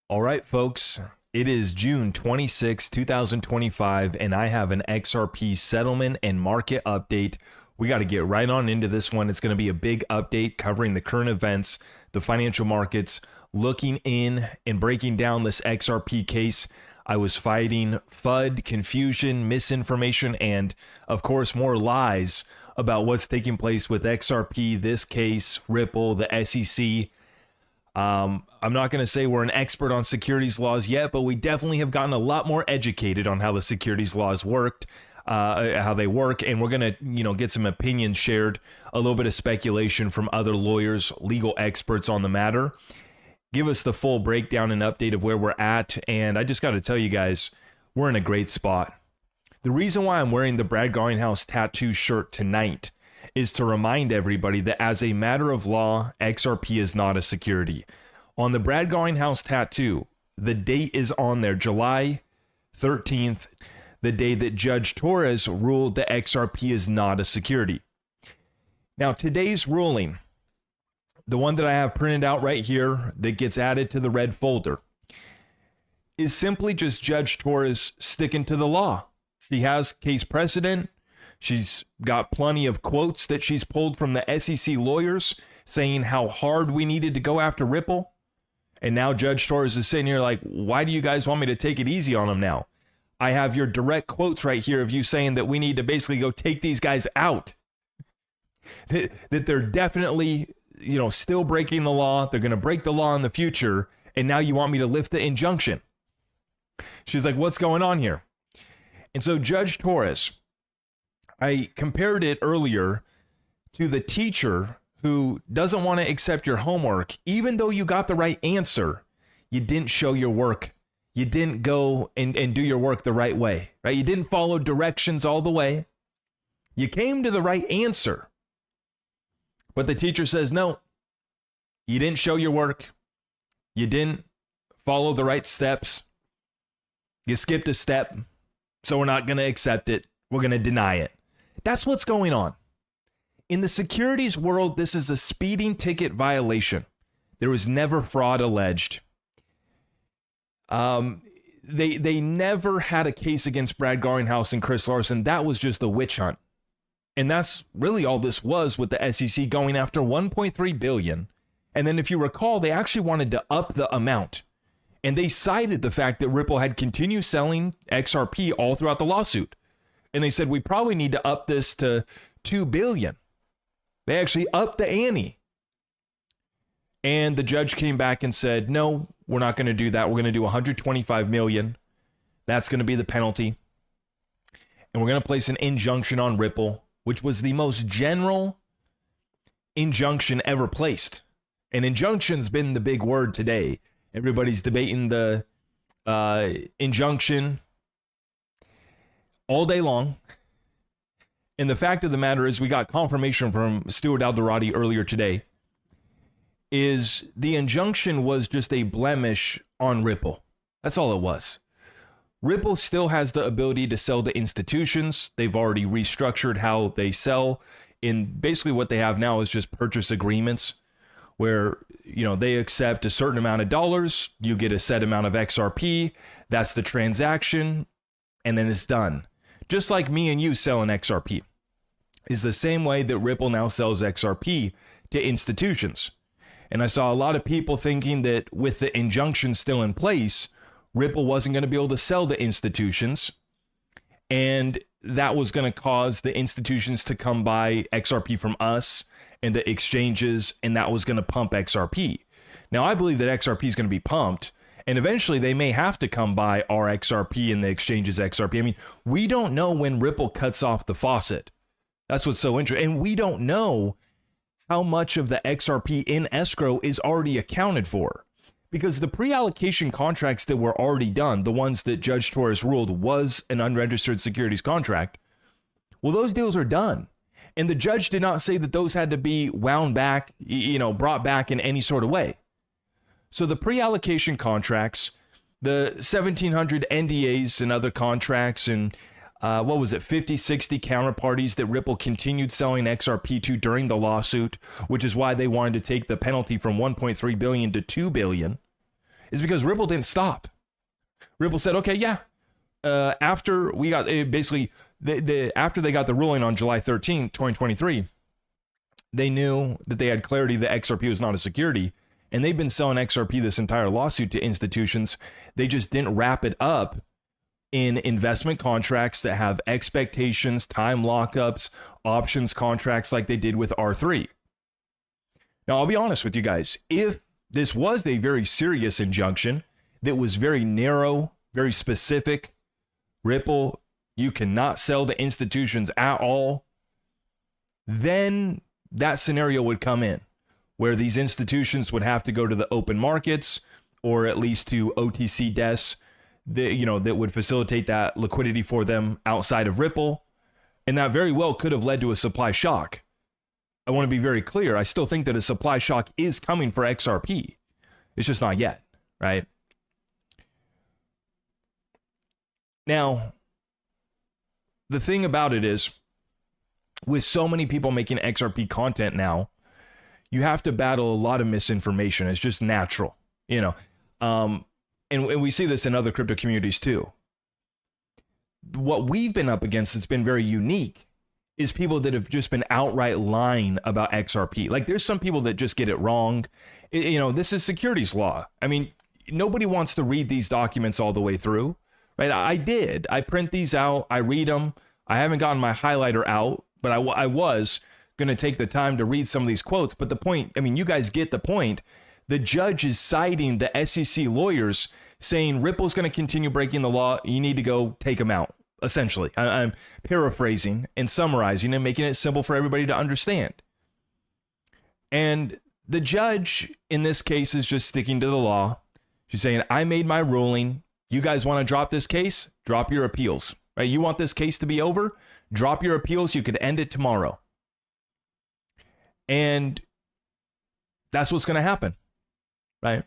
All right, folks, it is June 26, 2025, and I have an XRP settlement and market update. We got to get right on into this one. It's going to be a big update covering the current events, the financial markets, looking in and breaking down this XRP case. I was fighting FUD, confusion, misinformation, and of course, more lies about what's taking place with XRP, this case, Ripple, the SEC. I'm not going to say we're an expert on securities laws yet, but we definitely have gotten a lot more educated on how the securities laws worked, how they work, and we're going to, get some opinions shared, a little bit of speculation from other lawyers, legal experts on the matter. Give us the full breakdown and update of where we're at, and I just got to tell you guys, we're in a great spot. The reason why I'm wearing the Brad Garlinghouse tattoo shirt tonight is to remind everybody that as a matter of law, XRP is not a security. On the Brad Garlinghouse tattoo, the date is on there, July 13th, the day that Judge Torres ruled that XRP is not a security. Now, today's ruling, the one that I have printed out right here that gets added to the red folder, is simply just Judge Torres sticking to the law. She has case precedent. She's got plenty of quotes that she's pulled from the SEC lawyers saying how hard we needed to go after Ripple. And now Judge Torres is sitting here like, why do you guys want me to take it easy on them now? I have your direct quotes right here of you saying that we need to basically go take these guys out. That they're definitely, still breaking the law. They're going to break the law in the future. And now you want me to lift the injunction. She's like, what's going on here? And so Judge Torres, I compared it earlier to the teacher who doesn't want to accept your homework, even though you got the right answer. You didn't show your work. You didn't go and do your work the right way, right? You didn't follow directions all the way. You came to the right answer. But the teacher says, no, you didn't show your work. You didn't follow the right steps. You skipped a step. So we're not going to accept it. We're going to deny it. That's what's going on. In the securities world, this is a speeding ticket violation. There was never fraud alleged. They never had a case against Brad Garlinghouse and Chris Larson. That was just a witch hunt. And that's really all this was, with the SEC going after $1.3 billion. And then if you recall, they actually wanted to up the amount. And they cited the fact that Ripple had continued selling XRP all throughout the lawsuit. And they said, we probably need to up this to $2 billion. They actually upped the ante. And the judge came back and said, no, we're not going to do that. We're going to do $125 million. That's going to be the penalty. And we're going to place an injunction on Ripple, which was the most general injunction ever placed. And injunction's been the big word today. Everybody's debating the injunction all day long. And the fact of the matter is, we got confirmation from Stuart Alderati earlier today, is the injunction was just a blemish on Ripple. That's all it was. Ripple still has the ability to sell to institutions. They've already restructured how they sell. And basically what they have now is just purchase agreements where, they accept a certain amount of dollars, you get a set amount of XRP, that's the transaction, and then it's done. Just like me and you selling XRP. Is the same way that Ripple now sells XRP to institutions. And I saw a lot of people thinking that with the injunction still in place, Ripple wasn't going to be able to sell to institutions. And that was going to cause the institutions to come buy XRP from us and the exchanges, and that was going to pump XRP. Now, I believe that XRP is going to be pumped, and eventually they may have to come buy our XRP and the exchanges XRP. I mean, we don't know when Ripple cuts off the faucet. That's what's so interesting. And we don't know how much of the XRP in escrow is already accounted for. Because the pre-allocation contracts that were already done, the ones that Judge Torres ruled was an unregistered securities contract, well, those deals are done. And the judge did not say that those had to be wound back, brought back in any sort of way. So the pre-allocation contracts, the 1,700 NDAs and other contracts, and 50, 60 counterparties that Ripple continued selling XRP to during the lawsuit, which is why they wanted to take the penalty from $1.3 billion to $2 billion. is because Ripple didn't stop. Ripple said, okay, yeah. After we got basically after they got the ruling on July 13th, 2023, they knew that they had clarity that XRP was not a security, and they've been selling XRP this entire lawsuit to institutions. They just didn't wrap it up in investment contracts that have expectations, time lockups, options contracts like they did with R3. Now, I'll be honest with you guys. If this was a very serious injunction that was very narrow, very specific, Ripple, you cannot sell to institutions at all, then that scenario would come in where these institutions would have to go to the open markets or at least to OTC desks that would facilitate that liquidity for them outside of Ripple. And that very well could have led to a supply shock. I want to be very clear. I still think that a supply shock is coming for XRP. It's just not yet, right? Now, the thing about it is, with so many people making XRP content now, you have to battle a lot of misinformation. It's just natural, and we see this in other crypto communities too. What we've been up against that's been very unique is people that have just been outright lying about XRP. Like, there's some people that just get it wrong. This is securities law. I mean, nobody wants to read these documents all the way through. Right? I did. I print these out. I read them. I haven't gotten my highlighter out, but I was going to take the time to read some of these quotes. But the point, you guys get the point. The judge is citing the SEC lawyers saying Ripple's going to continue breaking the law. You need to go take them out, essentially. I'm paraphrasing and summarizing and making it simple for everybody to understand. And the judge in this case is just sticking to the law. She's saying, I made my ruling. You guys want to drop this case? Drop your appeals, right? You want this case to be over? Drop your appeals. You could end it tomorrow. And that's what's going to happen, right?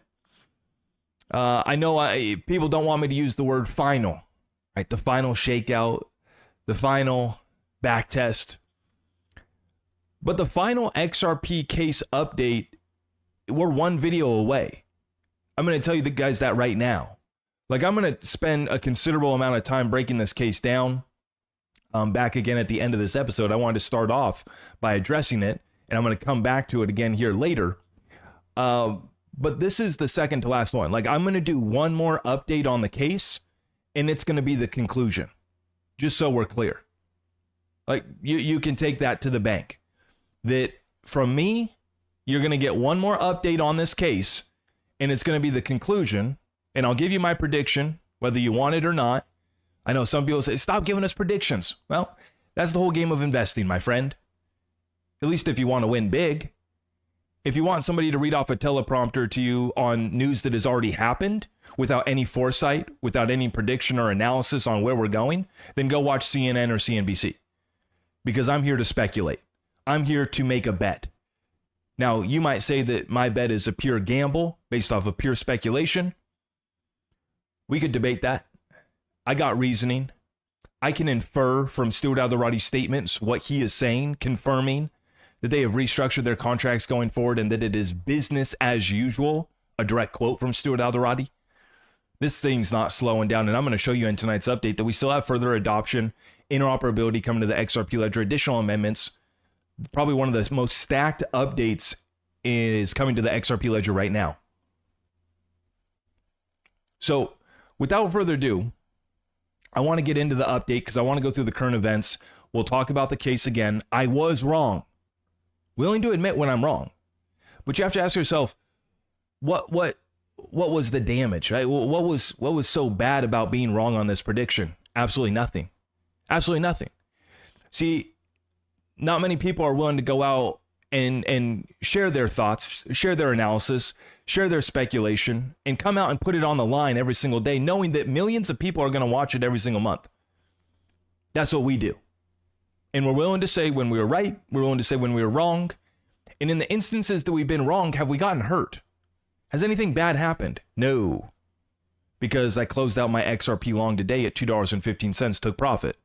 I know people don't want me to use the word final, right? The final shakeout, the final back test. But the final XRP case update, we're one video away. I'm going to tell you guys that right now. Like, I'm going to spend a considerable amount of time breaking this case down. Back again at the end of this episode, I wanted to start off by addressing it, and I'm going to come back to it again here later. But this is the second to last one. Like, I'm going to do one more update on the case, and it's going to be the conclusion, just so we're clear. Like, you can take that to the bank. That from me, you're going to get one more update on this case, and it's going to be the conclusion. And I'll give you my prediction, whether you want it or not. I know some people say, stop giving us predictions. Well, that's the whole game of investing, my friend. At least if you want to win big. If you want somebody to read off a teleprompter to you on news that has already happened without any foresight, without any prediction or analysis on where we're going, then go watch CNN or CNBC. Because I'm here to speculate. I'm here to make a bet. Now, you might say that my bet is a pure gamble based off of pure speculation. We could debate that. I got reasoning. I can infer from Stuart Alderoty's statements what he is saying, confirming that they have restructured their contracts going forward and that it is business as usual. A direct quote from Stuart Alderoty. This thing's not slowing down, and I'm going to show you in tonight's update that we still have further adoption, interoperability coming to the XRP ledger, additional amendments. Probably one of the most stacked updates is coming to the XRP ledger right now. So, without further ado, I want to get into the update because I want to go through the current events. We'll talk about the case again. I was wrong. Willing to admit when I'm wrong. But you have to ask yourself, what was the damage, right? What was so bad about being wrong on this prediction? Absolutely nothing. Absolutely nothing. See, not many people are willing to go out and share their thoughts, share their analysis, share their speculation, and come out and put it on the line every single day, knowing that millions of people are going to watch it every single month. That's what we do. And we're willing to say when we were right, we're willing to say when we were wrong. And in the instances that we've been wrong, have we gotten hurt? Has anything bad happened? No. Because I closed out my XRP long today at $2.15, took profit.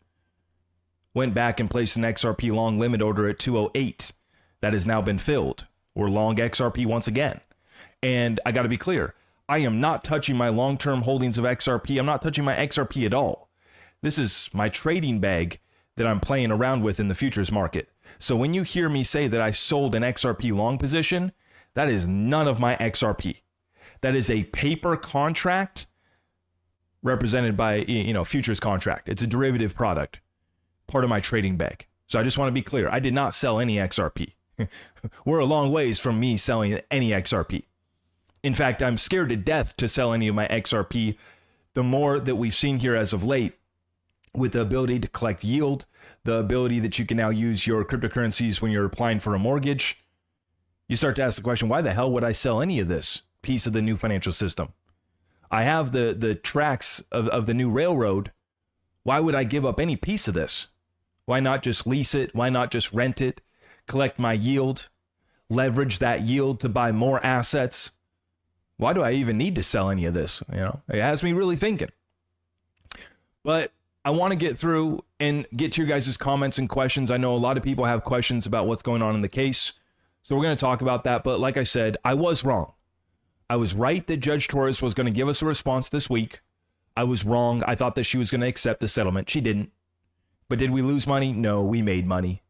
Went back and placed an XRP long limit order at 208. That has now been filled. We're long XRP once again. And I got to be clear. I am not touching my long-term holdings of XRP. I'm not touching my XRP at all. This is my trading bag that I'm playing around with in the futures market. So when you hear me say that I sold an XRP long position, that is none of my XRP. That is a paper contract represented by, futures contract. It's a derivative product, part of my trading bag. So I just want to be clear. I did not sell any XRP. We're a long ways from me selling any XRP. In fact, I'm scared to death to sell any of my XRP. The more that we've seen here as of late, with the ability to collect yield, the ability that you can now use your cryptocurrencies when you're applying for a mortgage, you start to ask the question, why the hell would I sell any of this piece of the new financial system? I have the tracks of the new railroad. Why would I give up any piece of this? Why not just lease it? Why not just rent it, collect my yield, leverage that yield to buy more assets? Why do I even need to sell any of this? It has me really thinking. But I want to get through and get to your guys' comments and questions. I know a lot of people have questions about what's going on in the case. So we're going to talk about that. But like I said, I was wrong. I was right that Judge Torres was going to give us a response this week. I was wrong. I thought that she was going to accept the settlement. She didn't. But did we lose money? No, we made money.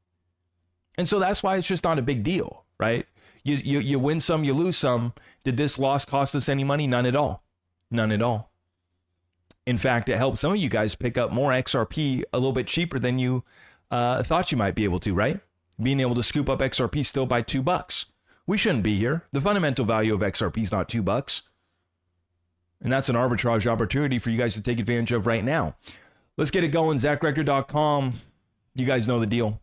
And so that's why it's just not a big deal, right? You win some, you lose some. Did this loss cost us any money? None at all. None at all. In fact, it helped some of you guys pick up more XRP a little bit cheaper than you thought you might be able to, right? Being able to scoop up XRP still by $2. We shouldn't be here. The fundamental value of XRP is not $2. And that's an arbitrage opportunity for you guys to take advantage of right now. Let's get it going. ZachRector.com. You guys know the deal.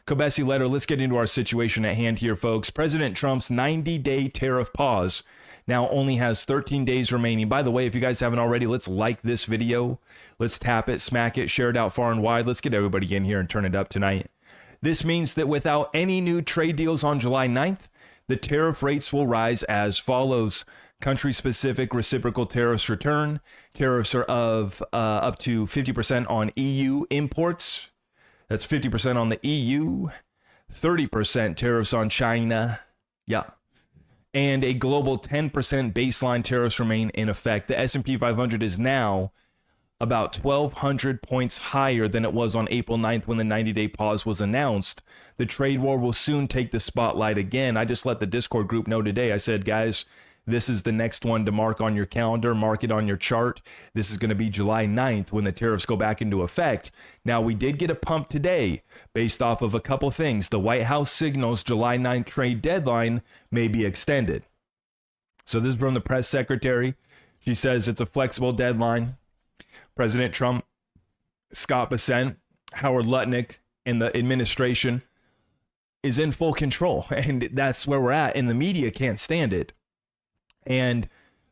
Kobesi letter. Let's get into our situation at hand here, folks. President Trump's 90-day tariff pause now only has 13 days remaining. By the way, if you guys haven't already, let's like this video. Let's tap it, smack it, share it out far and wide. Let's get everybody in here and turn it up tonight. This means that without any new trade deals on July 9th, the tariff rates will rise as follows. Country-specific reciprocal tariffs return. Tariffs are of up to 50% on EU imports. That's 50% on the EU. 30% tariffs on China. Yeah. And a global 10% baseline tariffs remain in effect. The S&P 500 is now about 1,200 points higher than it was on April 9th when the 90-day pause was announced. The trade war will soon take the spotlight again. I just let the Discord group know today. I said, guys, this is the next one to mark on your calendar, mark it on your chart. This is going to be July 9th when the tariffs go back into effect. Now, we did get a pump today based off of a couple things. The White House signals July 9th trade deadline may be extended. So this is from the press secretary. She says it's a flexible deadline. President Trump, Scott Bessent, Howard Lutnick, and the administration is in full control. And that's where we're at. And the media can't stand it. And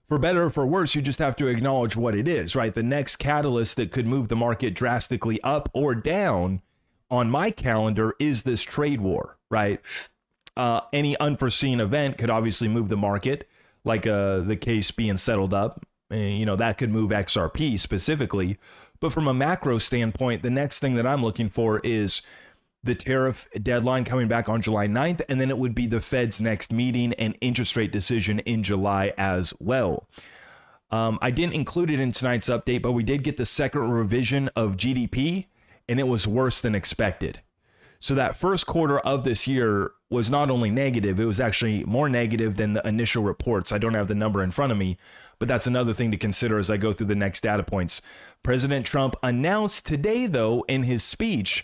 for better or for worse, you just have to acknowledge what it is, right? The next catalyst that could move the market drastically up or down on my calendar is this trade war, right? Any unforeseen event could obviously move the market, like the case being settled up. That could move XRP specifically. But from a macro standpoint, the next thing that I'm looking for is the tariff deadline coming back on July 9th, and then it would be the Fed's next meeting and interest rate decision in July as well. I didn't include it in tonight's update, but we did get the second revision of GDP, and it was worse than expected. So that first quarter of this year was not only negative, it was actually more negative than the initial reports. I don't have the number in front of me, but that's another thing to consider as I go through the next data points. President Trump announced today, though, in his speech,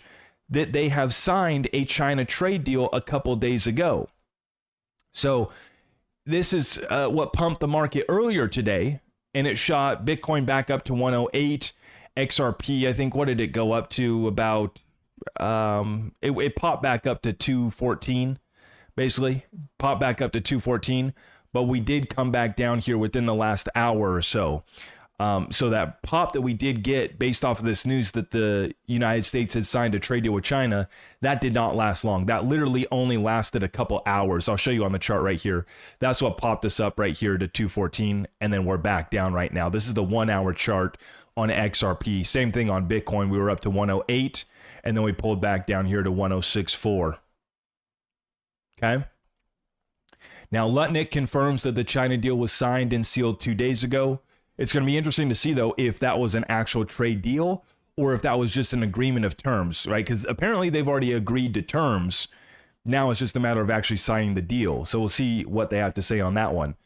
that they have signed a China trade deal a couple days ago. So this is what pumped the market earlier today, and it shot Bitcoin back up to 108. XRP, I think, what did it go up to? About, it popped back up to 214, basically. Popped back up to 214, but we did come back down here within the last hour or so. So that pop that we did get based off of this news that the United States has signed a trade deal with China, that did not last long. That literally only lasted a couple hours. I'll show you on the chart right here. That's what popped us up right here to 214, and then we're back down right now. This is the 1 hour chart on XRP. Same thing on Bitcoin. We were up to 108, and then we pulled back down here to 1064. Okay. Now, Lutnick confirms that the China deal was signed and sealed 2 days ago. It's going to be interesting to see, though, if that was an actual trade deal or if that was just an agreement of terms, right? Because apparently they've already agreed to terms. Now it's just a matter of actually signing the deal. So we'll see what they have to say on that one.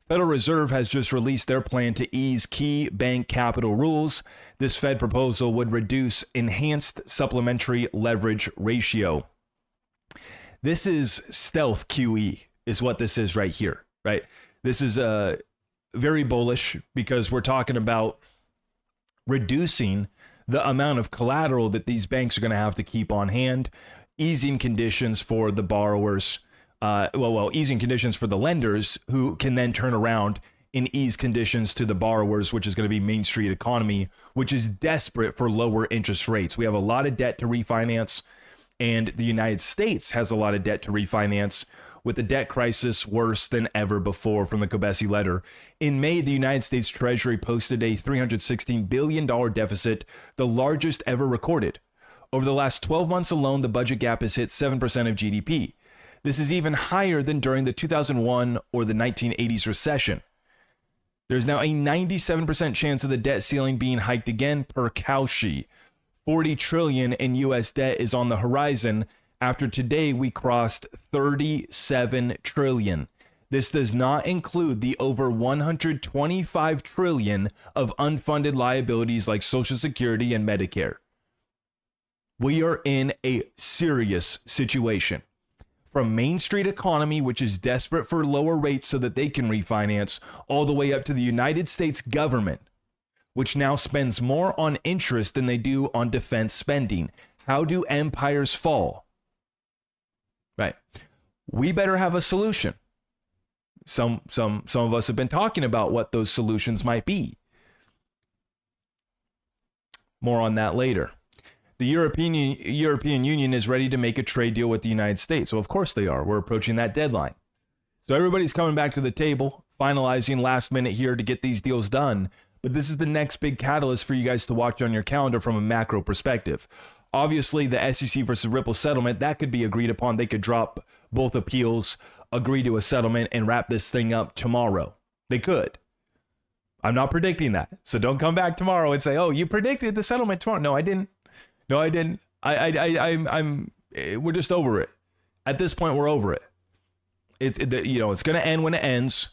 Federal Reserve has just released their plan to ease key bank capital rules. This Fed proposal would reduce enhanced supplementary leverage ratio. This is stealth QE is what this is right here, right? This is very bullish because we're talking about reducing the amount of collateral that these banks are going to have to keep on hand, easing conditions for the borrowers, easing conditions for the lenders who can then turn around and ease conditions to the borrowers, which is going to be Main Street economy, which is desperate for lower interest rates. We have a lot of debt to refinance, and the United States has a lot of debt to refinance, with the debt crisis worse than ever before from the Kobesi letter. In May, the United States Treasury posted a $316 billion deficit, the largest ever recorded. Over the last 12 months alone, the budget gap has hit 7% of GDP. This is even higher than during the 2001 or the 1980s recession. There's now a 97% chance of the debt ceiling being hiked again per Cauchy. 40 trillion in US debt is on the horizon. After today, we crossed 37 trillion. This does not include the over 125 trillion of unfunded liabilities like Social Security and Medicare. We are in a serious situation. From Main Street economy, which is desperate for lower rates so that they can refinance, all the way up to the United States government, which now spends more on interest than they do on defense spending. How do empires fall? Right. We better have a solution. Some of us have been talking about what those solutions might be. More on that later. The European Union is ready to make a trade deal with the United States. So of course they are. We're approaching that deadline. So everybody's coming back to the table, finalizing last minute here to get these deals done. But this is the next big catalyst for you guys to watch on your calendar from a macro perspective. Obviously, the SEC versus Ripple settlement, that could be agreed upon. They could drop both appeals, agree to a settlement, and wrap this thing up tomorrow. They could. I'm not predicting that. So don't come back tomorrow and say, oh, you predicted the settlement tomorrow. No, I didn't. No, I didn't. We're just over it. At this point, we're over it. It's going to end when it ends,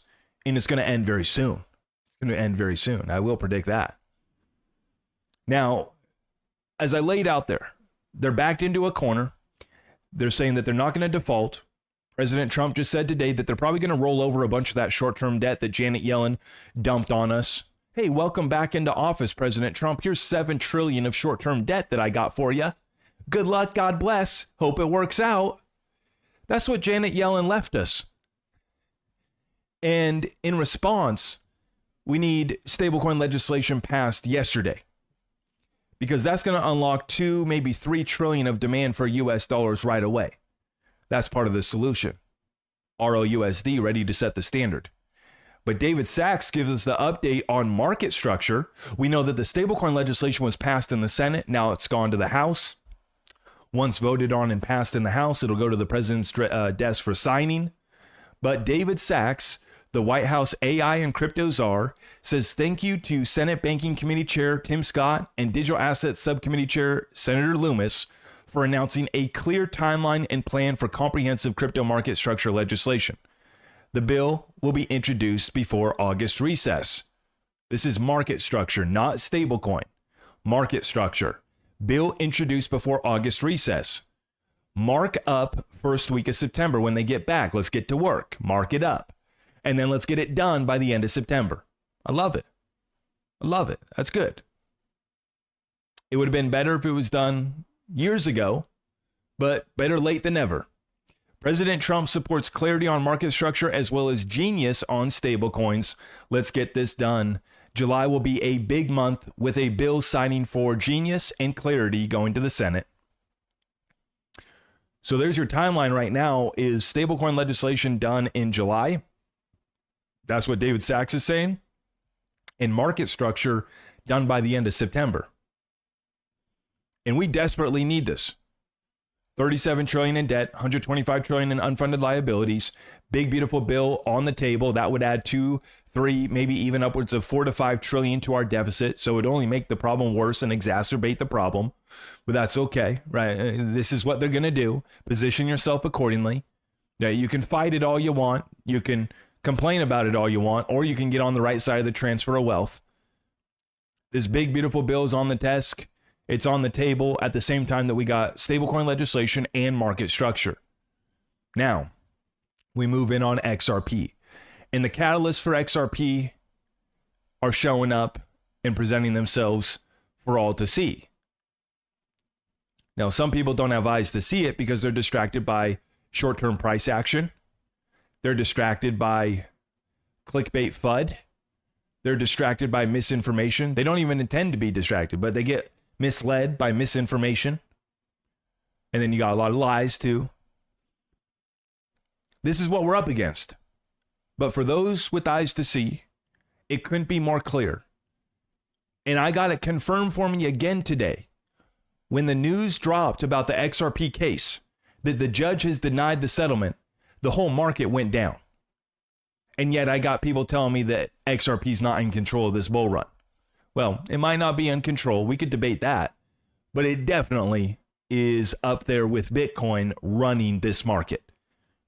and it's going to end very soon. It's going to end very soon. I will predict that. Now, as I laid out there, they're backed into a corner. They're saying that they're not going to default. President Trump just said today that they're probably going to roll over a bunch of that short-term debt that Janet Yellen dumped on us. Hey, welcome back into office, President Trump. Here's $7 trillion of short-term debt that I got for you. Good luck. God bless. Hope it works out. That's what Janet Yellen left us. And in response, we need stablecoin legislation passed yesterday, because that's going to unlock 2, maybe 3 trillion of demand for US dollars right away. That's part of the solution. ROUSD ready to set the standard. But David Sachs gives us the update on market structure. We know that the stablecoin legislation was passed in the Senate. Now it's gone to the House. Once voted on and passed in the House, it'll go to the president's desk for signing. But David Sachs, the White House AI and crypto czar, says thank you to Senate Banking Committee Chair Tim Scott and Digital Assets Subcommittee Chair Senator Loomis for announcing a clear timeline and plan for comprehensive crypto market structure legislation. The bill will be introduced before August recess. This is market structure, not stablecoin. Market structure. Bill introduced before August recess. Mark up first week of September when they get back. Let's get to work. Mark it up. And then let's get it done by the end of September. I love it. I love it. That's good. It would have been better if it was done years ago, but better late than never. President Trump supports clarity on market structure as well as genius on stablecoins. Let's get this done. July will be a big month with a bill signing for genius and clarity going to the Senate. So there's your timeline right now. Is stablecoin legislation done in July? That's what David Sachs is saying. And market structure done by the end of September. And we desperately need this. $37 trillion in debt, $125 trillion in unfunded liabilities, big, beautiful bill on the table. That would add 2, 3, maybe even upwards of 4 to 5 trillion to our deficit. So it would only make the problem worse and exacerbate the problem. But that's okay, right? This is what they're going to do. Position yourself accordingly. Yeah, you can fight it all you want. You can complain about it all you want, or you can get on the right side of the transfer of wealth. This big, beautiful bill is on the desk. It's on the table at the same time that we got stablecoin legislation and market structure. Now, we move in on XRP. And the catalysts for XRP are showing up and presenting themselves for all to see. Now, some people don't have eyes to see it because they're distracted by short-term price action. They're distracted by clickbait FUD. They're distracted by misinformation. They don't even intend to be distracted, but they get misled by misinformation. And then you got a lot of lies too. This is what we're up against. But for those with eyes to see, it couldn't be more clear. And I got it confirmed for me again today. When the news dropped about the XRP case, that the judge has denied the settlement, the whole market went down. And yet I got people telling me that XRP is not in control of this bull run. Well, it might not be in control. We could debate that. But it definitely is up there with Bitcoin running this market.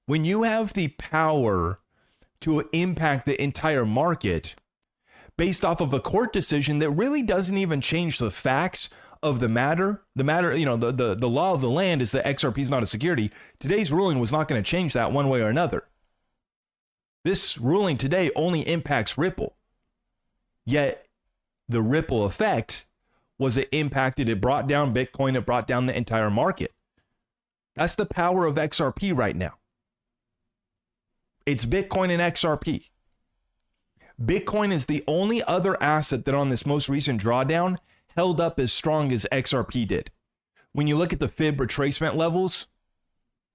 When you have the power to impact the entire market based off of a court decision that really doesn't even change the facts of the matter, the law of the land is that XRP is not a security. Today's ruling was not going to change that one way or another. This ruling today only impacts Ripple. Yet the ripple effect was it brought down Bitcoin, it brought down the entire market. That's the power of XRP right now. It's Bitcoin and XRP. Bitcoin is the only other asset that on this most recent drawdown held up as strong as XRP did. When you look at the fib retracement levels,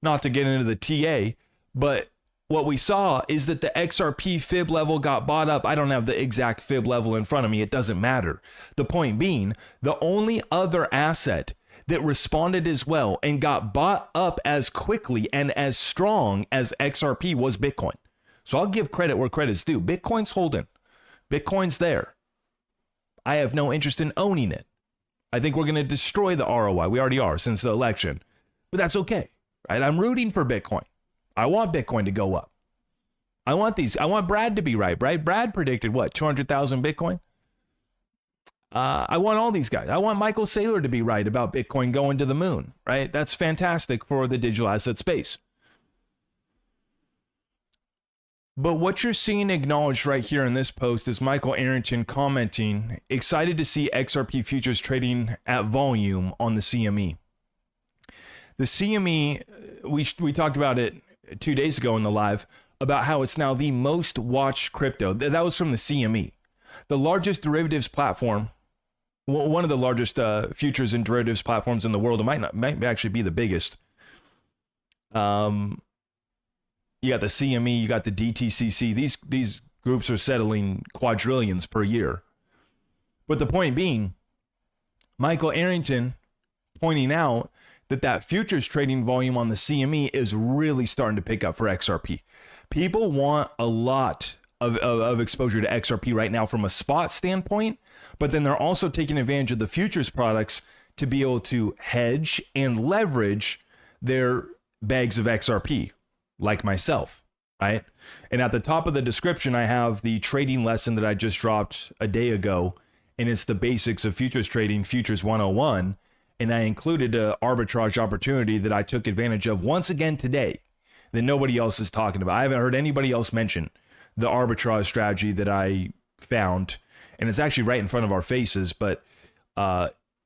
not to get into the TA, but what we saw is that the XRP fib level got bought up. I don't have the exact fib level in front of me. It doesn't matter. The point being, the only other asset that responded as well and got bought up as quickly and as strong as XRP was Bitcoin. So I'll give credit where credit's due. Bitcoin's holding. Bitcoin's there. I have no interest in owning it. I think we're going to destroy the ROI. We already are since the election. But that's okay. Right? I'm rooting for Bitcoin. I want Bitcoin to go up. I want Brad to be right. Brad predicted what? 200,000 Bitcoin? I want all these guys. I want Michael Saylor to be right about Bitcoin going to the moon, right? That's fantastic for the digital asset space. But what you're seeing acknowledged right here in this post is Michael Arrington commenting, excited to see XRP futures trading at volume on the CME. The CME, we talked about it 2 days ago in the live, about how it's now the most watched crypto. That was from the CME. The largest derivatives platform, one of the largest futures and derivatives platforms in the world. It might actually be the biggest. You got the CME, you got the DTCC. These groups are settling quadrillions per year. But the point being, Michael Arrington pointing out that futures trading volume on the CME is really starting to pick up for XRP. People want a lot of exposure to XRP right now from a spot standpoint, but then they're also taking advantage of the futures products to be able to hedge and leverage their bags of XRP, like myself, right? And at the top of the description, I have the trading lesson that I just dropped a day ago, and it's the basics of futures trading, Futures 101. And I included an arbitrage opportunity that I took advantage of once again today that nobody else is talking about. I haven't heard anybody else mention the arbitrage strategy that I found. And it's actually right in front of our faces, but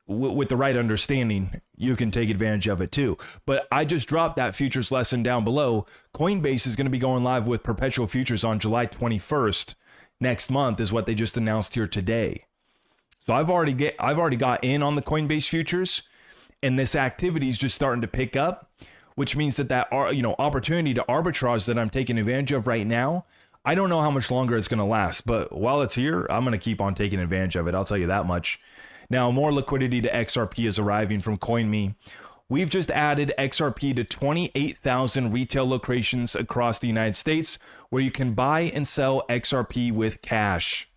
with the right understanding, you can take advantage of it too. But I just dropped that futures lesson down below. Coinbase is going to be going live with perpetual futures on July 21st next month is what they just announced here today. So I've already got in on the Coinbase futures, and this activity is just starting to pick up, which means that opportunity to arbitrage that I'm taking advantage of right now, I don't know how much longer it's going to last, but while it's here, I'm going to keep on taking advantage of it. I'll tell you that much. Now, more liquidity to XRP is arriving from CoinMe. We've just added XRP to 28,000 retail locations across the United States where you can buy and sell XRP with cash.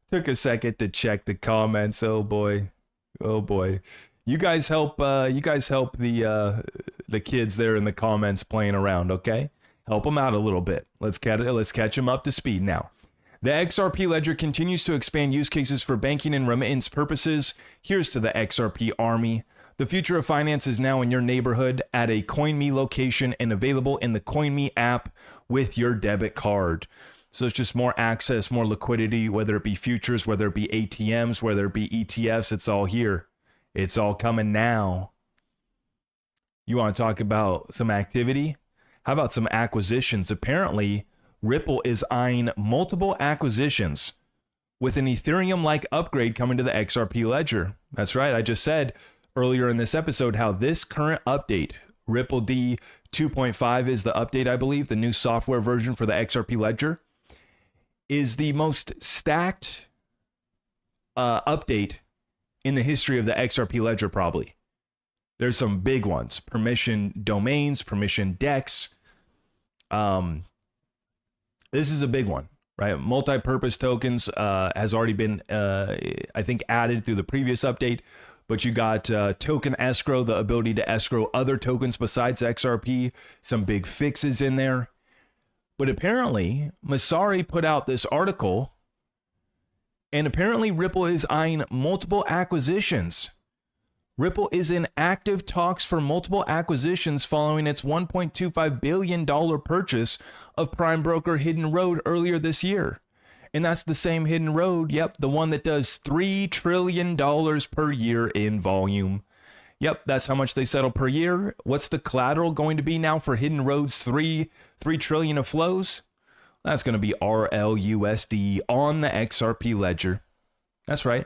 Took a second to check the comments. Oh boy. Oh boy. You guys help the kids there in the comments playing around, okay? Help them out a little bit. Let's catch them up to speed now. The XRP ledger continues to expand use cases for banking and remittance purposes. Here's to the XRP army. The future of finance is now in your neighborhood at a CoinMe location and available in the CoinMe app with your debit card. So it's just more access, more liquidity, whether it be futures, whether it be ATMs, whether it be ETFs, it's all here. It's all coming now. You want to talk about some activity? How about some acquisitions? Apparently, Ripple is eyeing multiple acquisitions with an Ethereum-like upgrade coming to the XRP ledger. That's right. I just said earlier in this episode how this current update, Ripple D 2.5 is the update, I believe, the new software version for the XRP ledger, is the most stacked update in the history of the XRP ledger, probably. There's some big ones. Permission domains, permission DEX. This is a big one, right? Multi-purpose tokens has already been, I think, added through the previous update. But you got token escrow, the ability to escrow other tokens besides XRP. Some big fixes in there. But apparently, Masari put out this article, and apparently Ripple is eyeing multiple acquisitions. Ripple is in active talks for multiple acquisitions following its $1.25 billion purchase of prime broker Hidden Road earlier this year. And that's the same Hidden Road, yep, the one that does $3 trillion per year in volume. Yep, that's how much they settle per year. What's the collateral going to be now for Hidden Road's $3 trillion of flows? That's going to be RLUSD on the XRP ledger. That's right.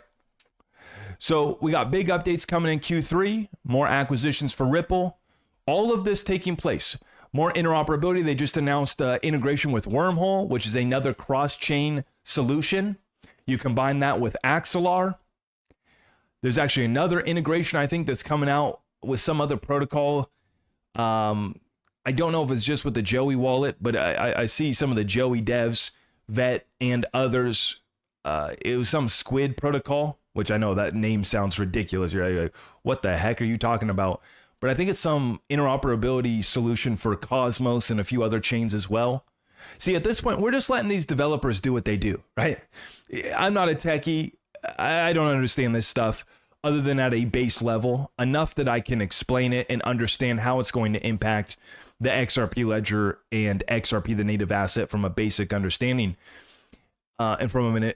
So we got big updates coming in Q3, more acquisitions for Ripple, all of this taking place. More interoperability. They just announced integration with Wormhole, which is another cross-chain solution. You combine that with Axelar. There's actually another integration, I think, that's coming out with some other protocol. I don't know if it's just with the Joey wallet, but I see some of the Joey devs, Vet, and others. It was some Squid protocol, which I know that name sounds ridiculous. You're like, what the heck are you talking about? But I think it's some interoperability solution for Cosmos and a few other chains as well. See, at this point, we're just letting these developers do what they do, right? I'm not a techie. I don't understand this stuff other than at a base level, enough that I can explain it and understand how it's going to impact the XRP ledger and XRP, the native asset, from a basic understanding and from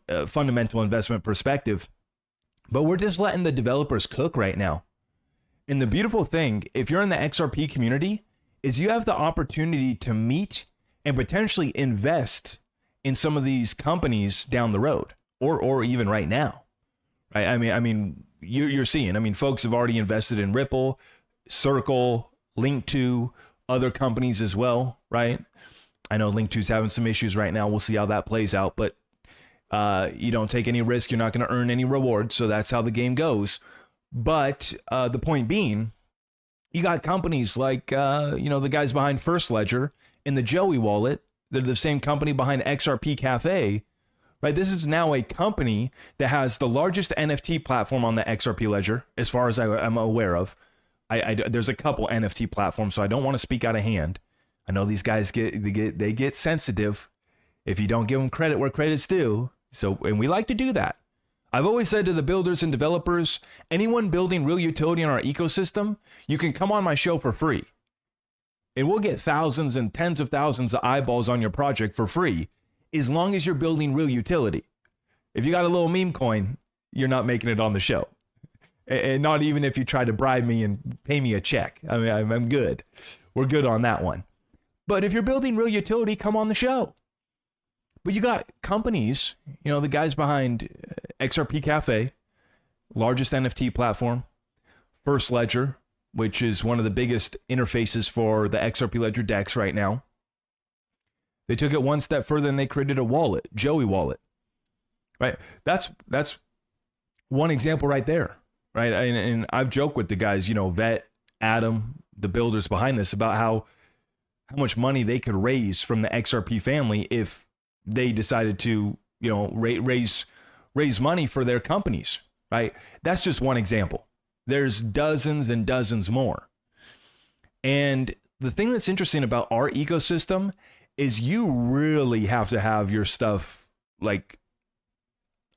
a fundamental investment perspective. But we're just letting the developers cook right now. And the beautiful thing, if you're in the XRP community, is you have the opportunity to meet and potentially invest in some of these companies down the road, or even right now. Right? I mean, you're seeing. I mean, folks have already invested in Ripple, Circle, Link2, other companies as well, right? I know Link2's having some issues right now. We'll see how that plays out, but you don't take any risk, you're not going to earn any reward. So that's how the game goes. But the point being, you got companies like, the guys behind First Ledger and the Joey wallet. They're the same company behind XRP Cafe, right? This is now a company that has the largest NFT platform on the XRP ledger, as far as I'm aware of. There's a couple NFT platforms, so I don't want to speak out of hand. I know these guys get sensitive if you don't give them credit where credit's due. So, and we like to do that. I've always said to the builders and developers, anyone building real utility in our ecosystem, you can come on my show for free. And we'll get thousands and tens of thousands of eyeballs on your project for free, as long as you're building real utility. If you got a little meme coin, you're not making it on the show. And not even if you try to bribe me and pay me a check. I mean, I'm good. We're good on that one. But if you're building real utility, come on the show. But you got companies, the guys behind XRP Cafe, largest NFT platform, First Ledger, which is one of the biggest interfaces for the XRP Ledger DEX right now. They took it one step further and they created a wallet, Joey wallet. Right? That's one example right there. right? And I've joked with the guys, Vet, Adam, the builders behind this, about how much money they could raise from the XRP family if they decided to, raise money for their companies, right? That's just one example. There's dozens and dozens more. And the thing that's interesting about our ecosystem is you really have to have your stuff like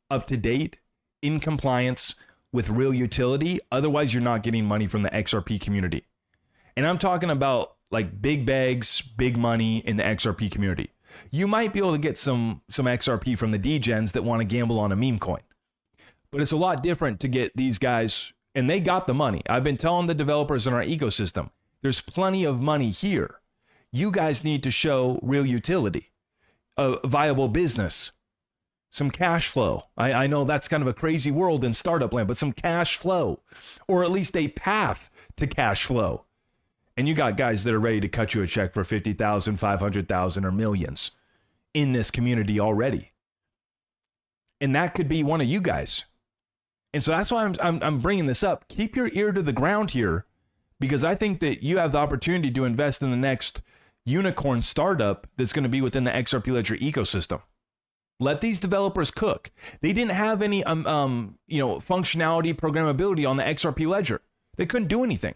up to date, in compliance, with real utility. Otherwise, you're not getting money from the XRP community. And I'm talking about like big bags, big money in the XRP community. You might be able to get some XRP from the degens that want to gamble on a meme coin. But it's a lot different to get these guys, and they got the money. I've been telling the developers in our ecosystem, there's plenty of money here. You guys need to show real utility, a viable business, some cash flow. I know that's kind of a crazy world in startup land, but some cash flow, or at least a path to cash flow. And you got guys that are ready to cut you a check for 50,000, 500,000, or millions in this community already. And that could be one of you guys. And so that's why I'm bringing this up. Keep your ear to the ground here, because I think that you have the opportunity to invest in the next unicorn startup that's going to be within the XRP Ledger ecosystem. Let these developers cook. They didn't have any functionality, programmability on the XRP Ledger. They couldn't do anything.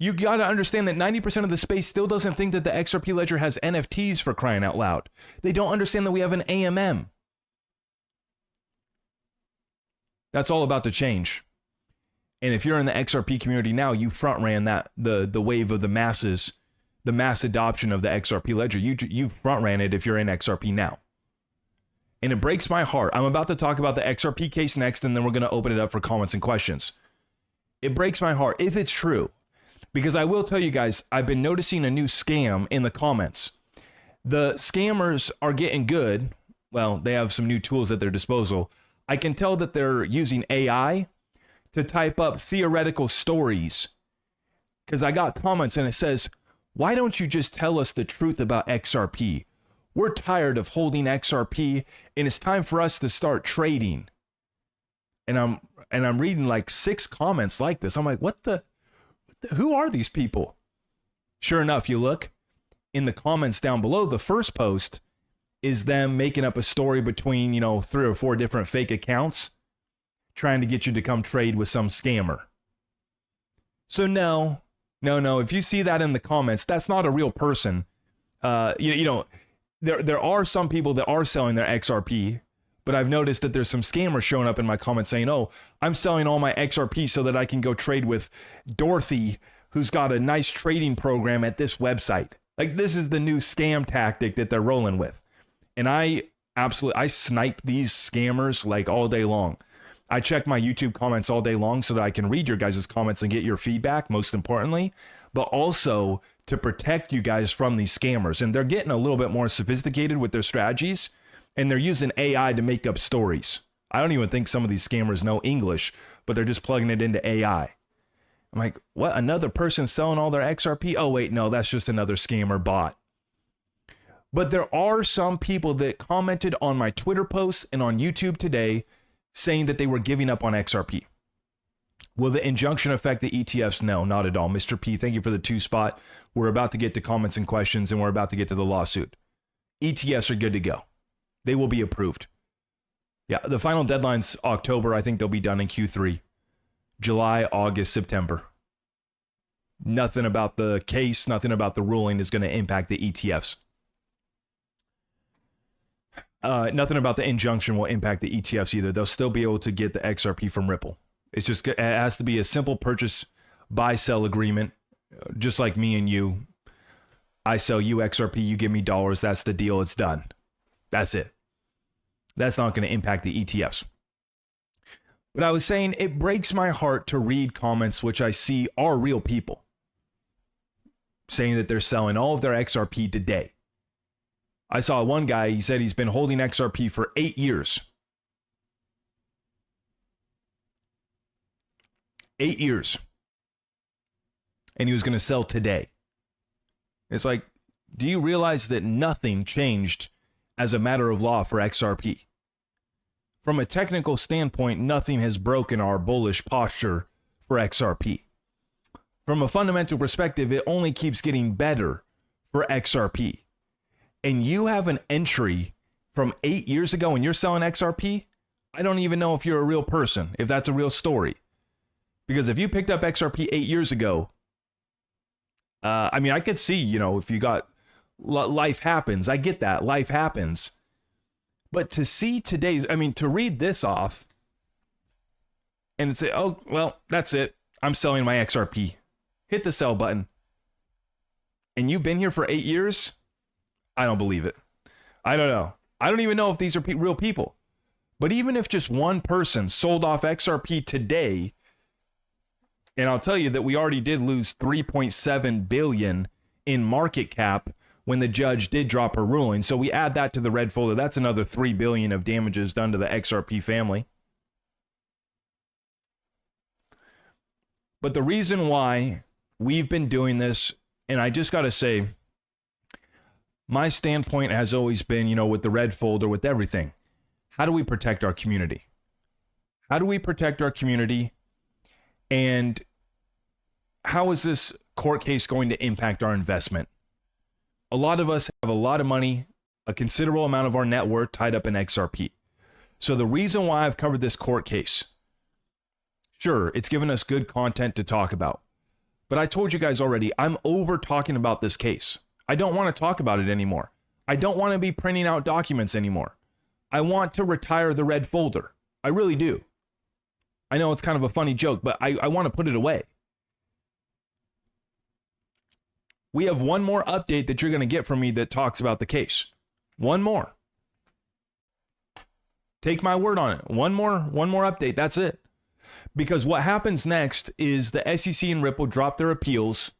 You got to understand that 90% of the space still doesn't think that the XRP Ledger has NFTs, for crying out loud. They don't understand that we have an AMM. That's all about to change. And if you're in the XRP community now, you front ran that the wave of the masses, the mass adoption of the XRP Ledger. You front ran it if you're in XRP now. And it breaks my heart. I'm about to talk about the XRP case next, and then we're going to open it up for comments and questions. It breaks my heart if it's true, because I will tell you guys, I've been noticing a new scam in the comments. The scammers are getting good. Well, they have some new tools at their disposal. I can tell that they're using AI to type up theoretical stories, because I got comments and it says, why don't you just tell us the truth about XRP? We're tired of holding XRP and it's time for us to start trading. And I'm reading like 6 comments like this. I'm like, who are these people? Sure enough, you look in the comments down below, the first post is them making up a story between, 3 or 4 different fake accounts trying to get you to come trade with some scammer. So no, if you see that in the comments, that's not a real person. There are some people that are selling their XRP, but I've noticed that there's some scammers showing up in my comments saying, oh, I'm selling all my XRP so that I can go trade with Dorothy, who's got a nice trading program at this website. Like, this is the new scam tactic that they're rolling with. And I snipe these scammers like all day long. I check my YouTube comments all day long so that I can read your guys' comments and get your feedback, most importantly, but also to protect you guys from these scammers. And they're getting a little bit more sophisticated with their strategies, and they're using AI to make up stories. I don't even think some of these scammers know English, but they're just plugging it into AI. I'm like, what? Another person selling all their XRP? Oh, wait, no, that's just another scammer bot. But there are some people that commented on my Twitter post and on YouTube today saying that they were giving up on XRP. Will the injunction affect the ETFs? No, not at all. Mr. P, thank you for the 2 spot. We're about to get to comments and questions, and we're about to get to the lawsuit. ETFs are good to go. They will be approved. Yeah, the final deadline's October. I think they'll be done in Q3. July, August, September. Nothing about the case, nothing about the ruling is going to impact the ETFs. Nothing about the injunction will impact the ETFs either. They'll still be able to get the XRP from Ripple. It has to be a simple purchase, buy-sell agreement, just like me and you. I sell you XRP, you give me dollars. That's the deal. It's done. That's it. That's not going to impact the ETFs. But I was saying it breaks my heart to read comments which I see are real people saying that they're selling all of their XRP today. I saw one guy, he said he's been holding XRP for 8 years. 8 years. And he was going to sell today. It's like, do you realize that nothing changed as a matter of law for XRP? from a technical standpoint, nothing has broken our bullish posture for XRP. From a fundamental perspective, it only keeps getting better for XRP. And you have an entry from 8 years ago and you're selling XRP, I don't even know if you're a real person, if that's a real story. Because if you picked up XRP 8 years ago, I mean, I could see, you know, if you got life happens, I get that, life happens. But to see today's, I mean, to read this off and say, oh, well, that's it. I'm selling my XRP. Hit the sell button. And you've been here for 8 years? I don't believe it. I don't know. I don't even know if these are real people. But even if just one person sold off XRP today, and I'll tell you that we already did lose 3.7 billion in market cap when the judge did drop her ruling. So we add that to the red folder. That's another 3 billion of damages done to the XRP family. But the reason why we've been doing this, and I just got to say, my standpoint has always been, you know, with the red folder, with everything, how do we protect our community? How do we protect our community? And how is this court case going to impact our investment? A lot of us have a lot of money, a considerable amount of our net worth tied up in XRP. So the reason why I've covered this court case, sure, it's given us good content to talk about. But I told you guys already, I'm over talking about this case. I don't want to talk about it anymore. I don't want to be printing out documents anymore. I want to retire the red folder. I really do. I know it's kind of a funny joke, but I want to put it away. We have one more update that you're going to get from me that talks about the case. One more. Take my word on it. One more update. That's it. Because what happens next is the SEC and Ripple drop their appeals.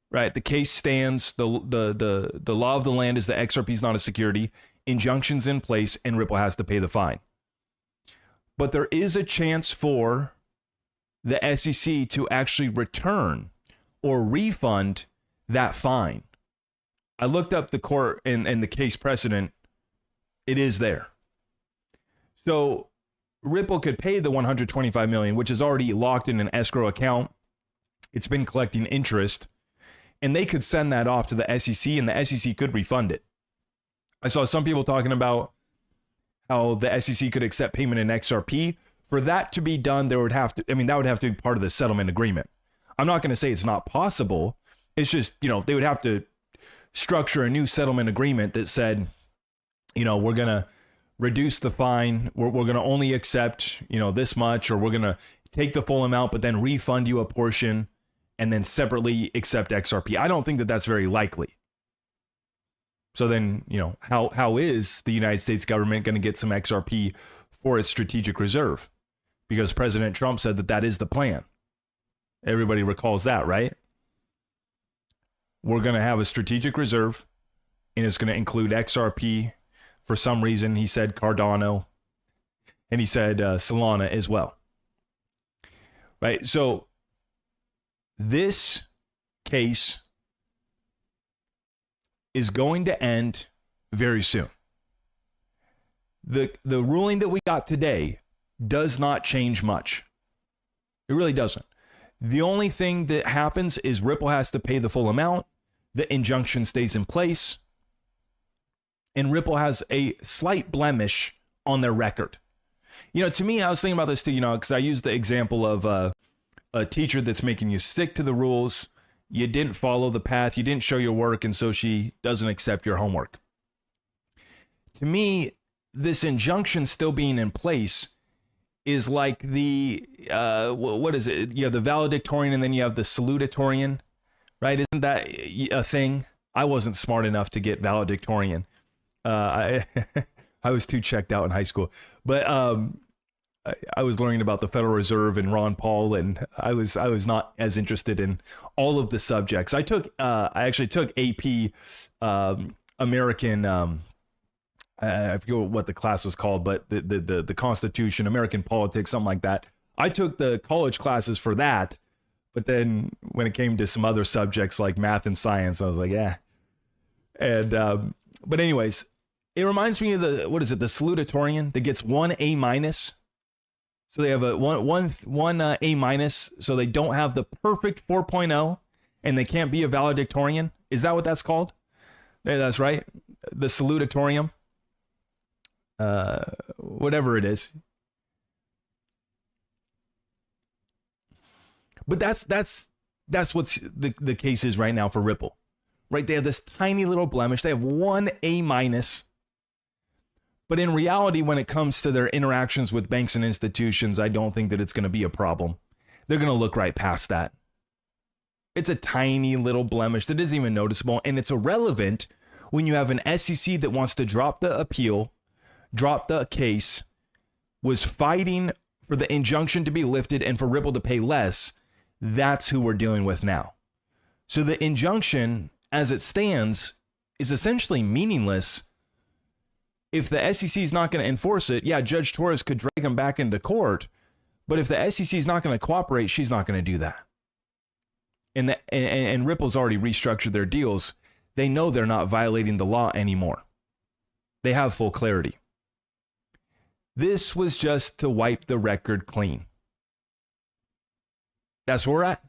Right, the case stands. The law of the land is that XRP is not a security. Injunctions in place, and Ripple has to pay the fine. But there is a chance for the SEC to actually return or refund that fine. I looked up the court and the case precedent. It is there. So Ripple could pay the $125 million, which is already locked in an escrow account. It's been collecting interest. And they could send that off to the SEC, and the SEC could refund it. I saw some people talking about how the SEC could accept payment in XRP. For that to be done, there would have to, I mean, that would have to be part of the settlement agreement. I'm not going to say it's not possible. It's just, you know, they would have to structure a new settlement agreement that said, you know, we're going to reduce the fine. We're going to only accept, you know, this much, or we're going to take the full amount, but then refund you a portion, and then separately accept XRP. I don't think that that's very likely. So then, you know, how is the United States government going to get some XRP for its strategic reserve? Because President Trump said that that is the plan. Everybody recalls that, right? We're going to have a strategic reserve, and it's going to include XRP. For some reason, he said Cardano, and he said Solana as well. Right? So this case is going to end very soon. The ruling that we got today does not change much. It really doesn't. The only thing that happens is Ripple has to pay the full amount. The injunction stays in place. And Ripple has a slight blemish on their record. You know, to me, I was thinking about this too, you know, because I used the example of a teacher that's making you stick to the rules. You didn't follow the path. You didn't show your work. And so she doesn't accept your homework. To me, this injunction still being in place is like the, what is it? You have the valedictorian and then you have the salutatorian, right? Isn't that a thing? I wasn't smart enough to get valedictorian. I was too checked out in high school, but I was learning about the Federal Reserve and Ron Paul, and I was not as interested in all of the subjects. I actually took AP American. I forget what the class was called, but the Constitution, American politics, something like that. I took the college classes for that, but then when it came to some other subjects like math and science, I was like, yeah. And but anyways, It reminds me of the, what is it, the salutatorian that gets one A minus. So they have a one A minus, so they don't have the perfect 4.0, and they can't be a valedictorian. Is that what that's called? Yeah, that's right. The salutatorium. Whatever it is. But that's what's the case is right now for Ripple. Right? They have this tiny little blemish. They have one A minus. But in reality, when it comes to their interactions with banks and institutions, I don't think that it's going to be a problem. They're going to look right past that. It's a tiny little blemish that isn't even noticeable, and it's irrelevant when you have an SEC that wants to drop the appeal, drop the case, was fighting for the injunction to be lifted and for Ripple to pay less. That's who we're dealing with now. So the injunction, as it stands, is essentially meaningless. If the SEC is not going to enforce it, yeah, Judge Torres could drag him back into court. But if the SEC is not going to cooperate, she's not going to do that. And Ripple's already restructured their deals. They know they're not violating the law anymore. They have full clarity. This was just to wipe the record clean. That's where we're at.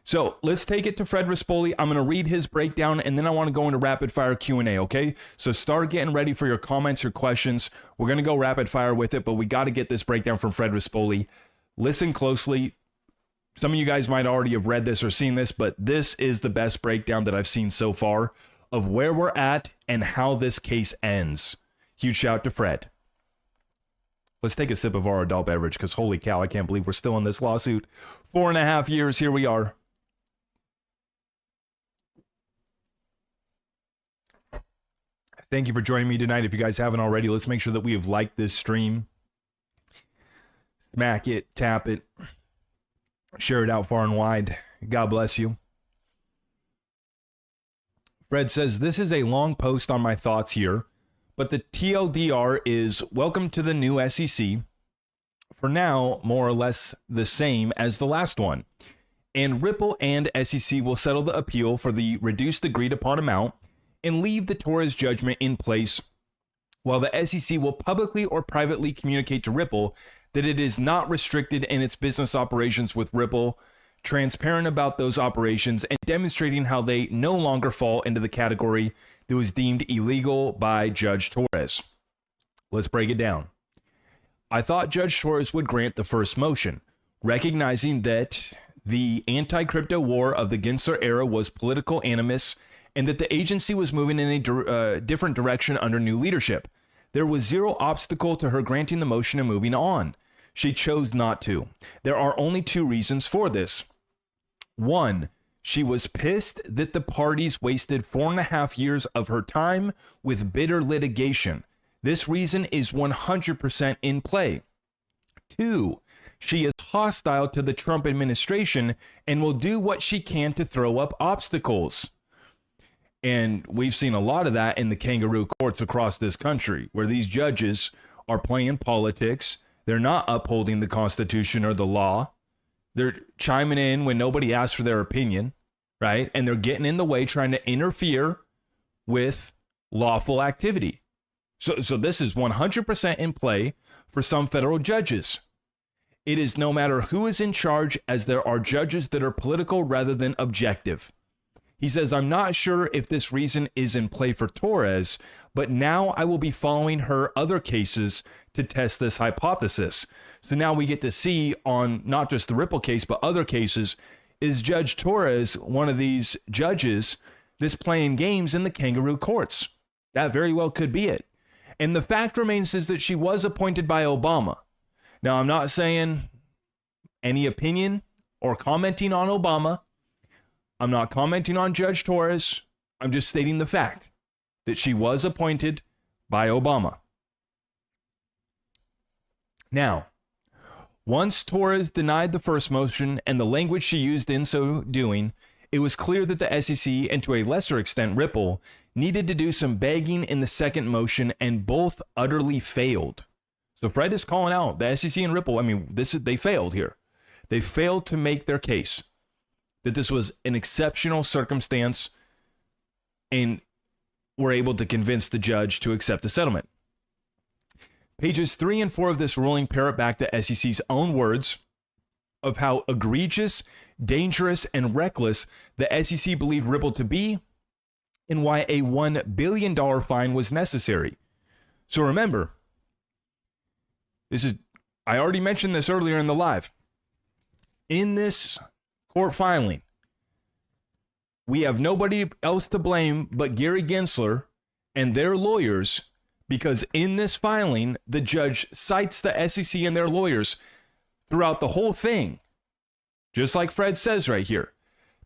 So let's take it to Fred Rispoli. I'm going to read his breakdown, and then I want to go into rapid fire Q&A, okay? So start getting ready for your comments, your questions. We're going to go rapid fire with it, but we got to get this breakdown from Fred Rispoli. Listen closely. Some of you guys might already have read this or seen this, but this is the best breakdown that I've seen so far of where we're at and how this case ends. Huge shout out to Fred. Let's take a sip of our adult beverage, because holy cow, I can't believe we're still in this lawsuit. 4.5 years, here we are. Thank you for joining me tonight. If you guys haven't already, let's make sure that we have liked this stream. Smack it, tap it, share it out far and wide. God bless you. Fred says, this is a long post on my thoughts here, but the TLDR is welcome to the new SEC. For now, more or less the same as the last one. And Ripple and SEC will settle the appeal for the reduced agreed upon amount and leave the Torres judgment in place, while the SEC will publicly or privately communicate to Ripple that it is not restricted in its business operations with Ripple, transparent about those operations, and demonstrating how they no longer fall into the category that was deemed illegal by Judge Torres. Let's break it down. I thought Judge Torres would grant the first motion, recognizing that the anti-crypto war of the Gensler era was political animus and that the agency was moving in a different direction under new leadership. There was zero obstacle to her granting the motion and moving on. She chose not to. There are only two reasons for this. One, she was pissed that the parties wasted 4.5 years of her time with bitter litigation. This reason is 100% in play. Two, she is hostile to the Trump administration and will do what she can to throw up obstacles. And we've seen a lot of that in the kangaroo courts across this country, where these judges are playing politics. They're not upholding the Constitution or the law. They're chiming in when nobody asks for their opinion, right? And they're getting in the way, trying to interfere with lawful activity. So this is 100% in play for some federal judges. It is no matter who is in charge, as there are judges that are political rather than objective. He says, I'm not sure if this reason is in play for Torres, but now I will be following her other cases to test this hypothesis. So now we get to see on not just the Ripple case, but other cases, is Judge Torres one of these judges that's playing games in the kangaroo courts? That very well could be it. And the fact remains is that she was appointed by Obama. Now, I'm not saying any opinion or commenting on Obama. I'm not commenting on Judge Torres. I'm just stating the fact that she was appointed by Obama. Now, once Torres denied the first motion and the language she used in so doing, it was clear that the SEC, and to a lesser extent Ripple, needed to do some begging in the second motion, and both utterly failed. So Fred is calling out the SEC and Ripple. I mean, they failed here. They failed to make their case that this was an exceptional circumstance, and were able to convince the judge to accept the settlement. Pages 3 and 4 of this ruling parrot back the SEC's own words of how egregious, dangerous, and reckless the SEC believed Ripple to be and why a $1 billion fine was necessary. So remember, I already mentioned this earlier in the live. In this court filing, we have nobody else to blame but Gary Gensler and their lawyers, because in this filing, the judge cites the SEC and their lawyers throughout the whole thing. Just like Fred says right here,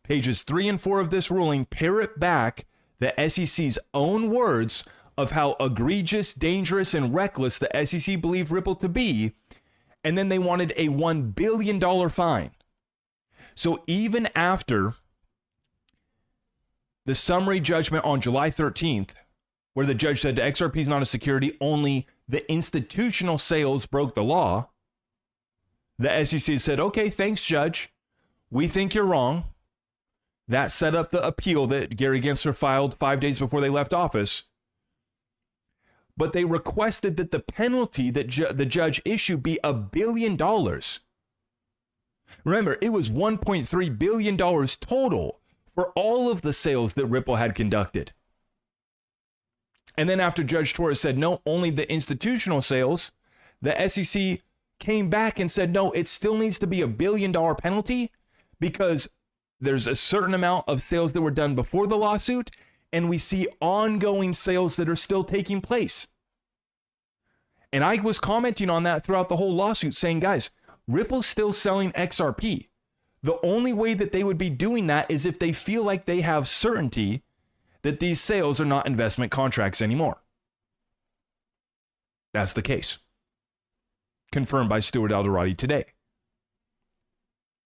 pages 3 and 4 of this ruling parrot back the SEC's own words of how egregious, dangerous, and reckless the SEC believed Ripple to be, and then they wanted a $1 billion fine. So even after the summary judgment on July 13th, where the judge said the XRP is not a security, only the institutional sales broke the law, the SEC said, okay, thanks, judge. We think you're wrong. That set up the appeal that Gary Gensler filed 5 days before they left office. But they requested that the penalty that the judge issued be $1 billion. Remember, it was $1.3 billion total for all of the sales that Ripple had conducted. And then after Judge Torres said, no, only the institutional sales, the SEC came back and said, no, it still needs to be $1 billion penalty because there's a certain amount of sales that were done before the lawsuit, and we see ongoing sales that are still taking place. And I was commenting on that throughout the whole lawsuit saying, guys, Ripple's still selling XRP. The only way that they would be doing that is if they feel like they have certainty that these sales are not investment contracts anymore. That's the case. Confirmed by Stuart Alderati today.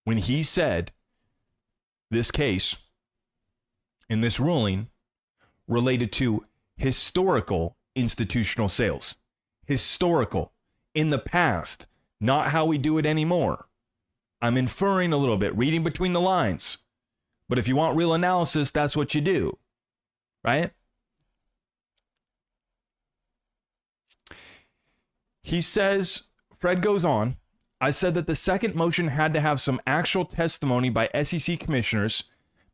When he said this case in this ruling related to historical institutional sales. Historical. In the past, not how we do it anymore. I'm inferring a little bit, reading between the lines. But if you want real analysis, that's what you do. Right? He says, Fred goes on, I said that the second motion had to have some actual testimony by SEC commissioners,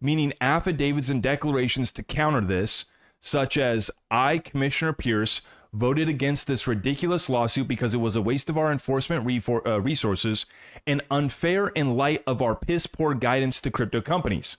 meaning affidavits and declarations to counter this, such as I, Commissioner Pierce, voted against this ridiculous lawsuit because it was a waste of our enforcement resources and unfair in light of our piss-poor guidance to crypto companies.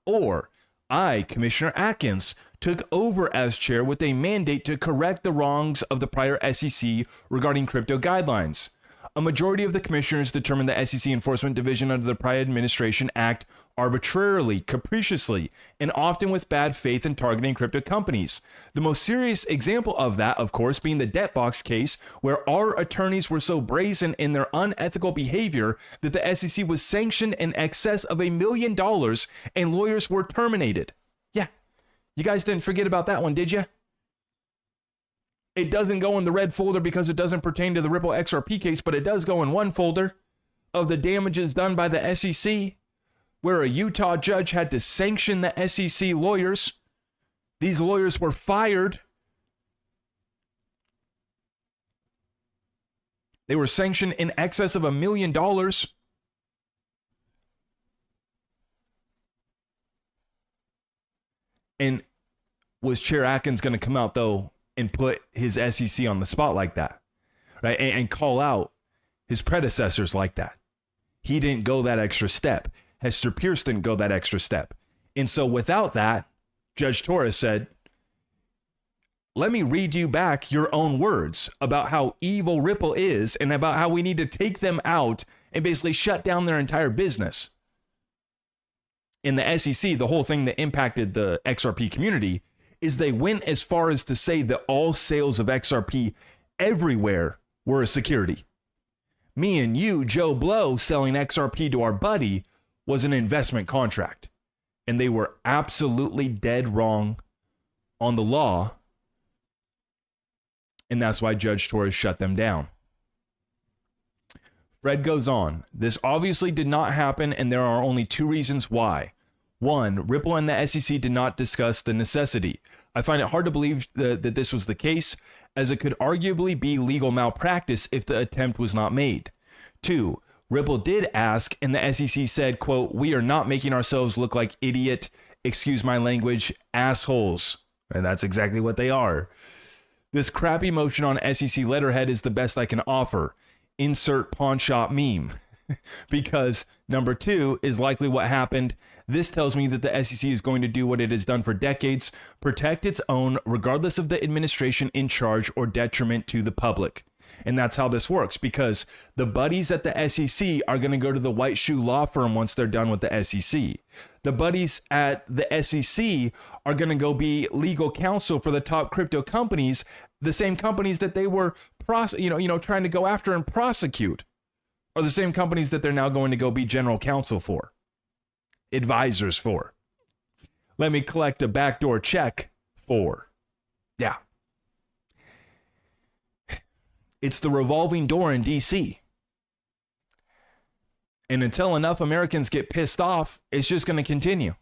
Or I, Commissioner Atkins, took over as chair with a mandate to correct the wrongs of the prior SEC regarding crypto guidelines. A majority of the commissioners determined the SEC Enforcement Division under the prior administration act arbitrarily, capriciously, and often with bad faith in targeting crypto companies. The most serious example of that, of course, being the Debtbox case, where our attorneys were so brazen in their unethical behavior that the SEC was sanctioned in excess of $1 million and lawyers were terminated. Yeah, you guys didn't forget about that one, did you? It doesn't go in the red folder because it doesn't pertain to the Ripple XRP case, but it does go in one folder of the damages done by the SEC, where a Utah judge had to sanction the SEC lawyers. These lawyers were fired. They were sanctioned in excess of $1 million. And was Chair Atkins going to come out, though, and put his SEC on the spot like that, right? And call out his predecessors like that? He didn't go that extra step. Hester Pierce didn't go that extra step. And so without that, Judge Torres said, let me read you back your own words about how evil Ripple is and about how we need to take them out and basically shut down their entire business. In the SEC, the whole thing that impacted the XRP community is they went as far as to say that all sales of XRP everywhere were a security. Me and you, Joe Blow, selling XRP to our buddy was an investment contract. And they were absolutely dead wrong on the law. And that's why Judge Torres shut them down. Fred goes on. This obviously did not happen, and there are only two reasons why. One, Ripple and the SEC did not discuss the necessity. I find it hard to believe that this was the case, as it could arguably be legal malpractice if the attempt was not made. Two, Ripple did ask, and the SEC said, quote, "We are not making ourselves look like idiot, excuse my language, assholes." And that's exactly what they are. This crappy motion on SEC letterhead is the best I can offer. Insert pawn shop meme. Because number two is likely what happened. This tells me that the SEC is going to do what it has done for decades, protect its own, regardless of the administration in charge or detriment to the public. And that's how this works, because the buddies at the SEC are going to go to the white shoe law firm once they're done with the SEC. The buddies at the SEC are going to go be legal counsel for the top crypto companies, the same companies that they were trying to go after and prosecute, are the same companies that they're now going to go be general counsel for, advisors for. Let me collect a backdoor check for. Yeah. It's the revolving door in DC. And until enough Americans get pissed off, it's just going to continue.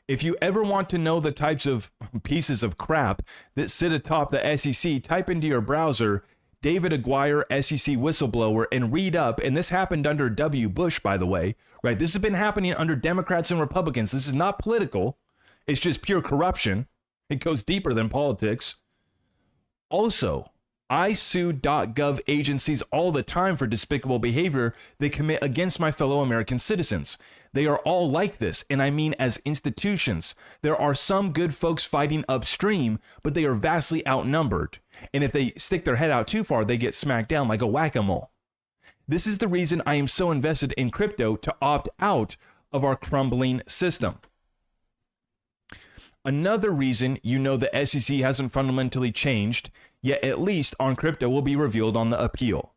If you ever want to know the types of pieces of crap that sit atop the SEC, type into your browser David Aguirre, SEC whistleblower, and read up. And this happened under W. Bush, by the way, right? This has been happening under Democrats and Republicans. This is not political. It's just pure corruption. It goes deeper than politics. Also, I sue .gov agencies all the time for despicable behavior they commit against my fellow American citizens. They are all like this, and I mean as institutions. There are some good folks fighting upstream, but they are vastly outnumbered. And if they stick their head out too far, they get smacked down like a whack-a-mole. This is the reason I am so invested in crypto, to opt out of our crumbling system. Another reason you know the SEC hasn't fundamentally changed, yet at least on crypto, will be revealed on the appeal.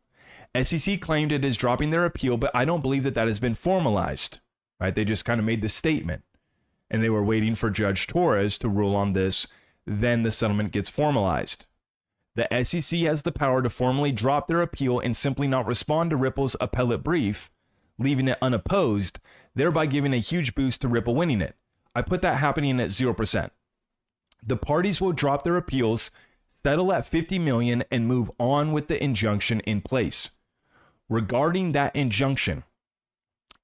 SEC claimed it is dropping their appeal, but I don't believe that has been formalized. Right? They just kind of made the statement, and they were waiting for Judge Torres to rule on this. Then the settlement gets formalized. The SEC has the power to formally drop their appeal and simply not respond to Ripple's appellate brief, leaving it unopposed, thereby giving a huge boost to Ripple winning it. I put that happening at 0%. The parties will drop their appeals, settle at $50 million, and move on with the injunction in place. Regarding that injunction,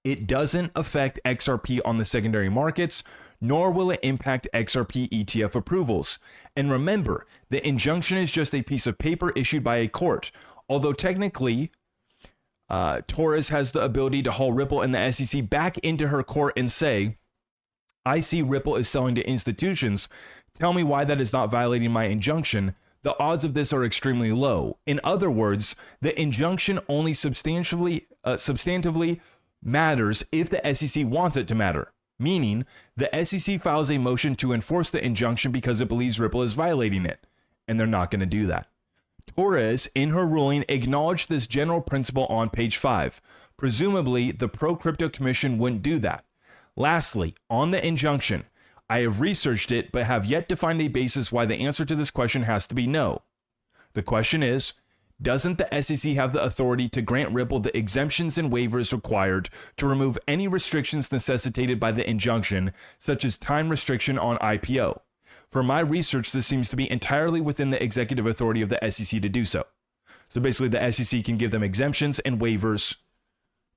it doesn't affect XRP on the secondary markets, nor will it impact XRP ETF approvals. And remember, the injunction is just a piece of paper issued by a court. Although technically, Torres has the ability to haul Ripple and the SEC back into her court and say, "I see Ripple is selling to institutions. Tell me why that is not violating my injunction." The odds of this are extremely low. In other words, the injunction only substantively matters if the SEC wants it to matter. Meaning, the SEC files a motion to enforce the injunction because it believes Ripple is violating it. And they're not going to do that. Torres, in her ruling, acknowledged this general principle on page 5. Presumably, the Pro-Crypto Commission wouldn't do that. Lastly, on the injunction, I have researched it, but have yet to find a basis why the answer to this question has to be no. The question is, doesn't the SEC have the authority to grant Ripple the exemptions and waivers required to remove any restrictions necessitated by the injunction, such as time restriction on IPO? For my research, this seems to be entirely within the executive authority of the SEC to do so. So basically, the SEC can give them exemptions and waivers,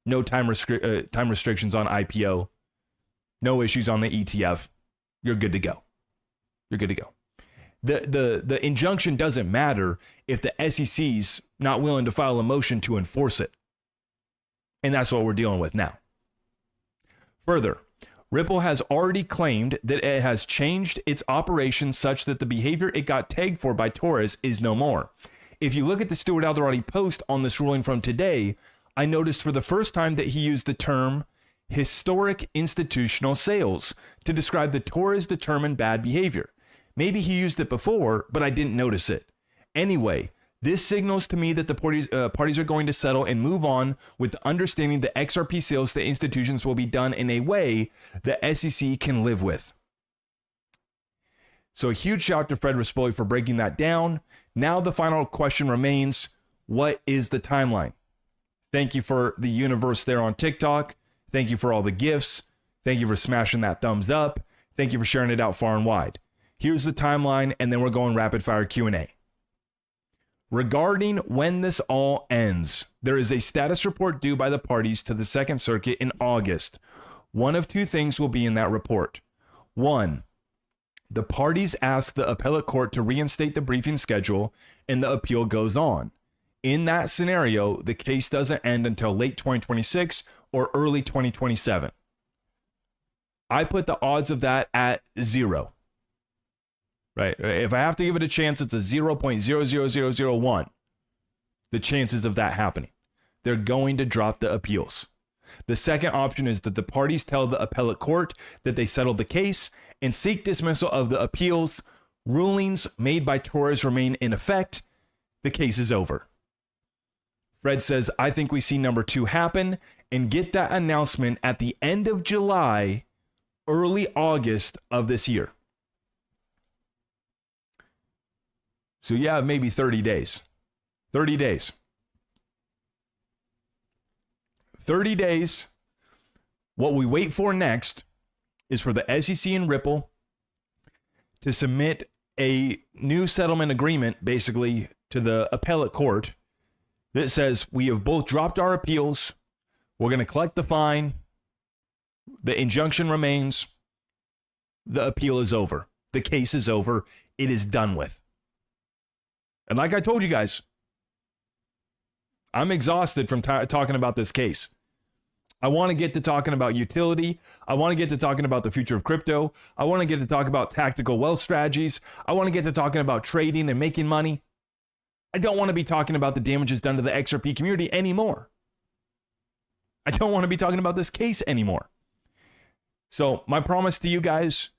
no time restrictions on IPO, no issues on the ETF. You're good to go. You're good to go. The injunction doesn't matter if the SEC's not willing to file a motion to enforce it. And that's what we're dealing with now. Further, Ripple has already claimed that it has changed its operations such that the behavior it got tagged for by Torres is no more. If you look at the Stuart Alderati post on this ruling from today, I noticed for the first time that he used the term historic institutional sales to describe the Torres determined bad behavior. Maybe he used it before, but I didn't notice it. Anyway, this signals to me that the parties are going to settle and move on with the understanding that XRP sales to institutions will be done in a way the SEC can live with. So a huge shout out to Fred Rispoli for breaking that down. Now the final question remains, what is the timeline? Thank you for the universe there on TikTok. Thank you for all the gifts. Thank you for smashing that thumbs up. Thank you for sharing it out far and wide. Here's the timeline, and then we're going rapid fire Q&A. Regarding when this all ends, there is a status report due by the parties to the Second Circuit in August. One of two things will be in that report. One, the parties ask the appellate court to reinstate the briefing schedule, and the appeal goes on. In that scenario, the case doesn't end until late 2026 or early 2027. I put the odds of that at 0. Right? If I have to give it a chance, it's a 0.00001. The chances of that happening. They're going to drop the appeals. The second option is that the parties tell the appellate court that they settled the case and seek dismissal of the appeals. Rulings made by Torres remain in effect. The case is over. Fred says, I think we see number 2 happen and get that announcement at the end of July, early August of this year. So yeah, maybe 30 days. 30 days. 30 days. What we wait for next is for the SEC and Ripple to submit a new settlement agreement, basically, to the appellate court that says we have both dropped our appeals. We're going to collect the fine. The injunction remains. The appeal is over. The case is over. It is done with. And like I told you guys, I'm exhausted from talking about this case. I want to get to talking about utility. I want to get to talking about the future of crypto. I want to get to talk about tactical wealth strategies. I want to get to talking about trading and making money. I don't want to be talking about the damages done to the XRP community anymore. I don't want to be talking about this case anymore. So my promise to you guys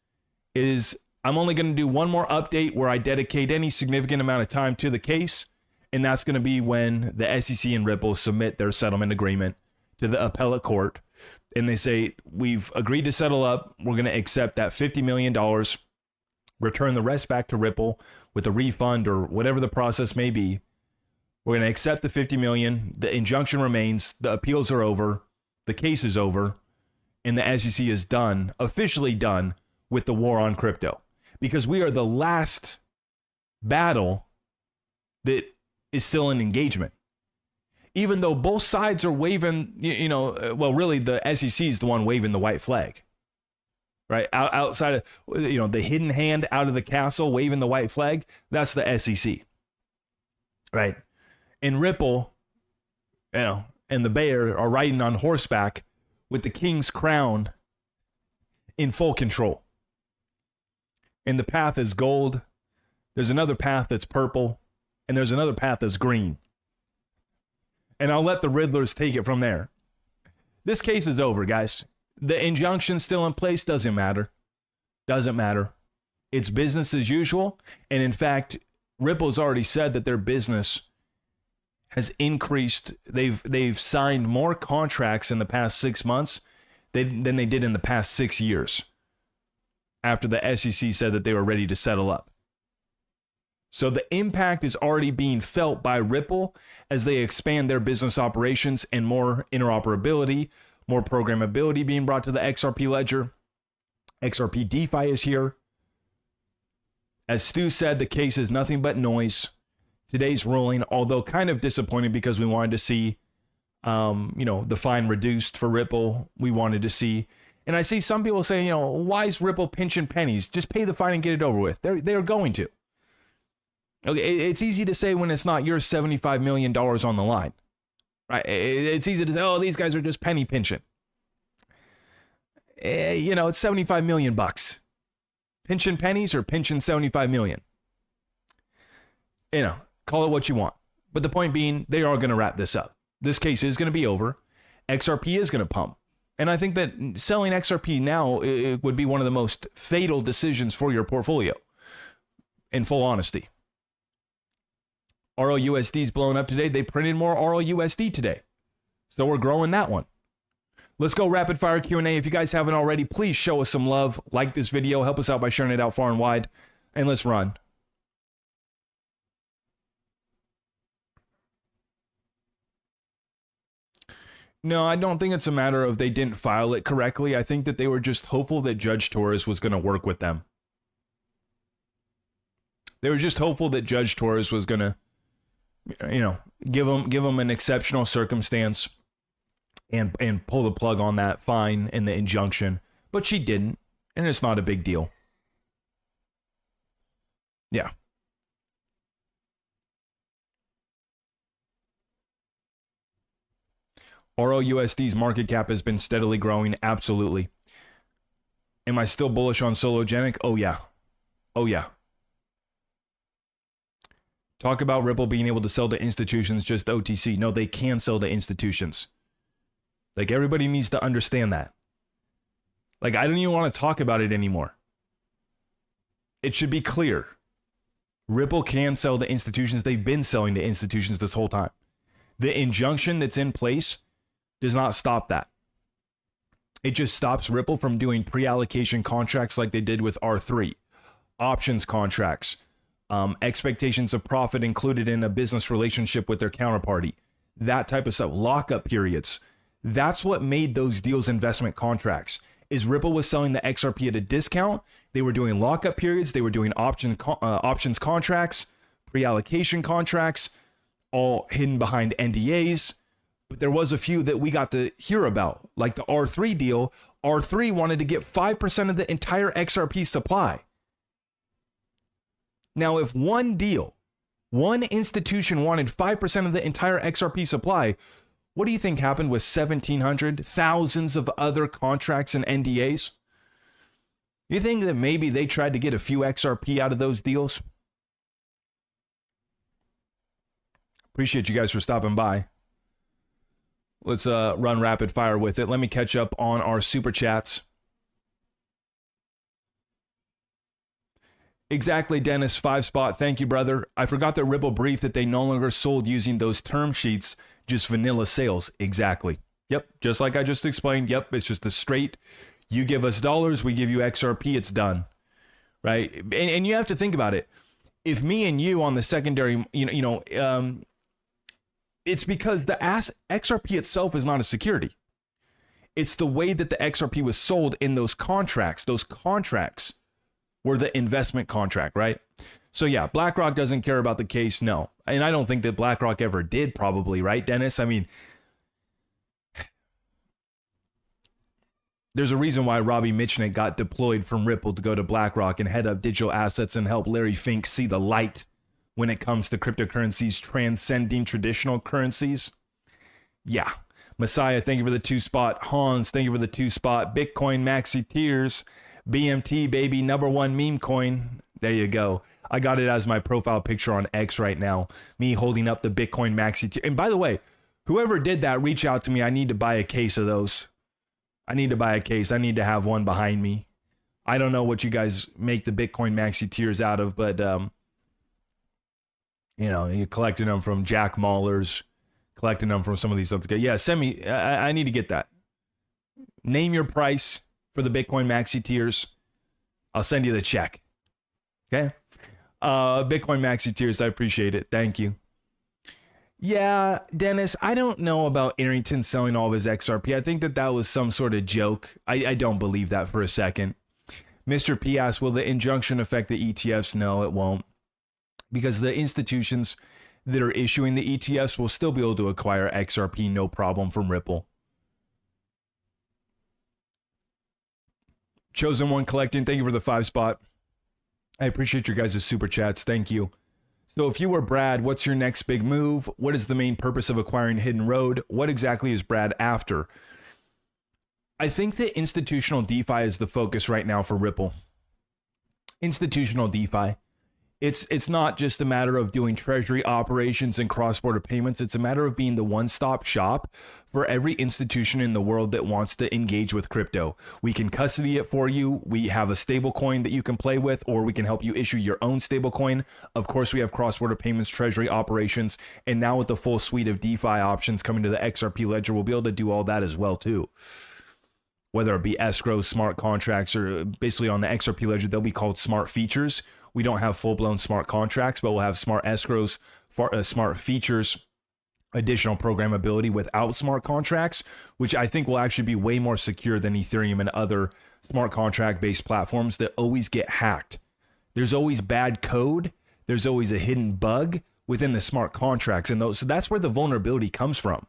is I'm only going to do one more update where I dedicate any significant amount of time to the case, and that's going to be when the SEC and Ripple submit their settlement agreement to the appellate court, and they say, we've agreed to settle up, we're going to accept that $50 million, return the rest back to Ripple with a refund or whatever the process may be. We're going to accept the $50 million, the injunction remains, the appeals are over, the case is over, and the SEC is done, officially done, with the war on crypto. Because we are the last battle that is still in engagement. Even though both sides are waving, well, really the SEC is the one waving the white flag, right? Outside of, the hidden hand out of the castle waving the white flag, that's the SEC, right? And Ripple, and the bear are riding on horseback with the king's crown in full control. And the path is gold. There's another path that's purple, and there's another path that's green. And I'll let the Riddlers take it from there. This case is over, guys. The injunction's still in place. Doesn't matter. Doesn't matter. It's business as usual. And in fact, Ripple's already said that their business has increased. They've signed more contracts in the past 6 months than they did in the past 6 years, after the SEC said that they were ready to settle up. So the impact is already being felt by Ripple as they expand their business operations and more interoperability, more programmability being brought to the XRP ledger. XRP DeFi is here. As Stu said, the case is nothing but noise. Today's ruling, although kind of disappointing because we wanted to see, the fine reduced for Ripple. We wanted to see. And I see some people saying, why is Ripple pinching pennies? Just pay the fine and get it over with. They're going to. Okay, it's easy to say when it's not your $75 million on the line, right? It's easy to say, oh, these guys are just penny pinching. It's $75 million bucks. Pinching pennies or pinching 75 million. Call it what you want. But the point being, they are going to wrap this up. This case is going to be over. XRP is going to pump. And I think that selling XRP now it would be one of the most fatal decisions for your portfolio, in full honesty. RLUSD is blowing up today. They printed more RLUSD today. So we're growing that one. Let's go rapid fire Q&A. If you guys haven't already, please show us some love. Like this video. Help us out by sharing it out far and wide. And let's run. No, I don't think it's a matter of they didn't file it correctly. I think that they were just hopeful that Judge Torres was going to work with them. They were just hopeful that Judge Torres was going to, give them an exceptional circumstance and pull the plug on that fine and the injunction. But she didn't, and it's not a big deal. Yeah. ROUSD's market cap has been steadily growing. Absolutely. Am I still bullish on Sologenic? Oh, yeah. Oh, yeah. Talk about Ripple being able to sell to institutions just OTC. No, they can sell to institutions. Like, everybody needs to understand that. Like, I don't even want to talk about it anymore. It should be clear. Ripple can sell to institutions. They've been selling to institutions this whole time. The injunction that's in place does not stop that. It just stops Ripple from doing pre-allocation contracts like they did with R3, options contracts, expectations of profit included in a business relationship with their counterparty, that type of stuff, lockup periods. That's what made those deals investment contracts. Is Ripple was selling the XRP at a discount. They were doing lockup periods. They were doing options contracts, pre-allocation contracts, all hidden behind NDAs. But there was a few that we got to hear about, like the R3 deal. R3 wanted to get 5% of the entire XRP supply. Now, if one institution wanted 5% of the entire XRP supply, what do you think happened with 1,700, thousands of other contracts and NDAs? You think that maybe they tried to get a few XRP out of those deals? Appreciate you guys for stopping by. Let's run rapid fire with it. Let me catch up on our super chats. Exactly, Dennis, 5 spot. Thank you, brother. I forgot that Ripple briefed that they no longer sold using those term sheets, just vanilla sales. Exactly. Yep, just like I just explained. Yep, it's just a straight, you give us dollars, we give you XRP, it's done. Right? And you have to think about it. If me and you on the secondary, it's because the XRP itself is not a security. It's the way that the XRP was sold in those contracts. Those contracts were the investment contract, right? So yeah, BlackRock doesn't care about the case, no. And I don't think that BlackRock ever did, probably, right, Dennis? I mean, there's a reason why Robbie Mitchell got deployed from Ripple to go to BlackRock and head up digital assets and help Larry Fink see the light when it comes to cryptocurrencies transcending traditional currencies. Yeah. Messiah, thank you for the 2 spot. Hans, thank you for the 2 spot. Bitcoin Maxi Tears. BMT, baby, #1 meme coin. There you go. I got it as my profile picture on X right now. Me holding up the Bitcoin Maxi Tears. And by the way, whoever did that, reach out to me. I need to buy a case of those. I need to buy a case. I need to have one behind me. I don't know what you guys make the Bitcoin Maxi Tears out of, but you're collecting them from Jack Mahler's, collecting them from some of these other guys. Yeah, send me. I need to get that. Name your price for the Bitcoin Maxi Tears. I'll send you the check. Okay? Bitcoin Maxi Tears, I appreciate it. Thank you. Yeah, Dennis, I don't know about Arrington selling all of his XRP. I think that was some sort of joke. I don't believe that for a second. Mr. P asks, will the injunction affect the ETFs? No, it won't. Because the institutions that are issuing the ETFs will still be able to acquire XRP, no problem, from Ripple. Chosen One Collecting, thank you for the 5 spot. I appreciate your guys' super chats. Thank you. So if you were Brad, what's your next big move? What is the main purpose of acquiring Hidden Road? What exactly is Brad after? I think that institutional DeFi is the focus right now for Ripple. Institutional DeFi. It's not just a matter of doing treasury operations and cross-border payments. It's a matter of being the one-stop shop for every institution in the world that wants to engage with crypto. We can custody it for you. We have a stable coin that you can play with, or we can help you issue your own stable coin. Of course, we have cross-border payments, treasury operations, and now with the full suite of DeFi options coming to the XRP ledger, we'll be able to do all that as well too. Whether it be escrow, smart contracts, or basically on the XRP ledger, they'll be called smart features. We don't have full-blown smart contracts, but we'll have smart escrows, smart features, additional programmability without smart contracts, which I think will actually be way more secure than Ethereum and other smart contract based platforms that always get hacked. There's always bad code. There's always a hidden bug within the smart contracts. And those, so that's where the vulnerability comes from.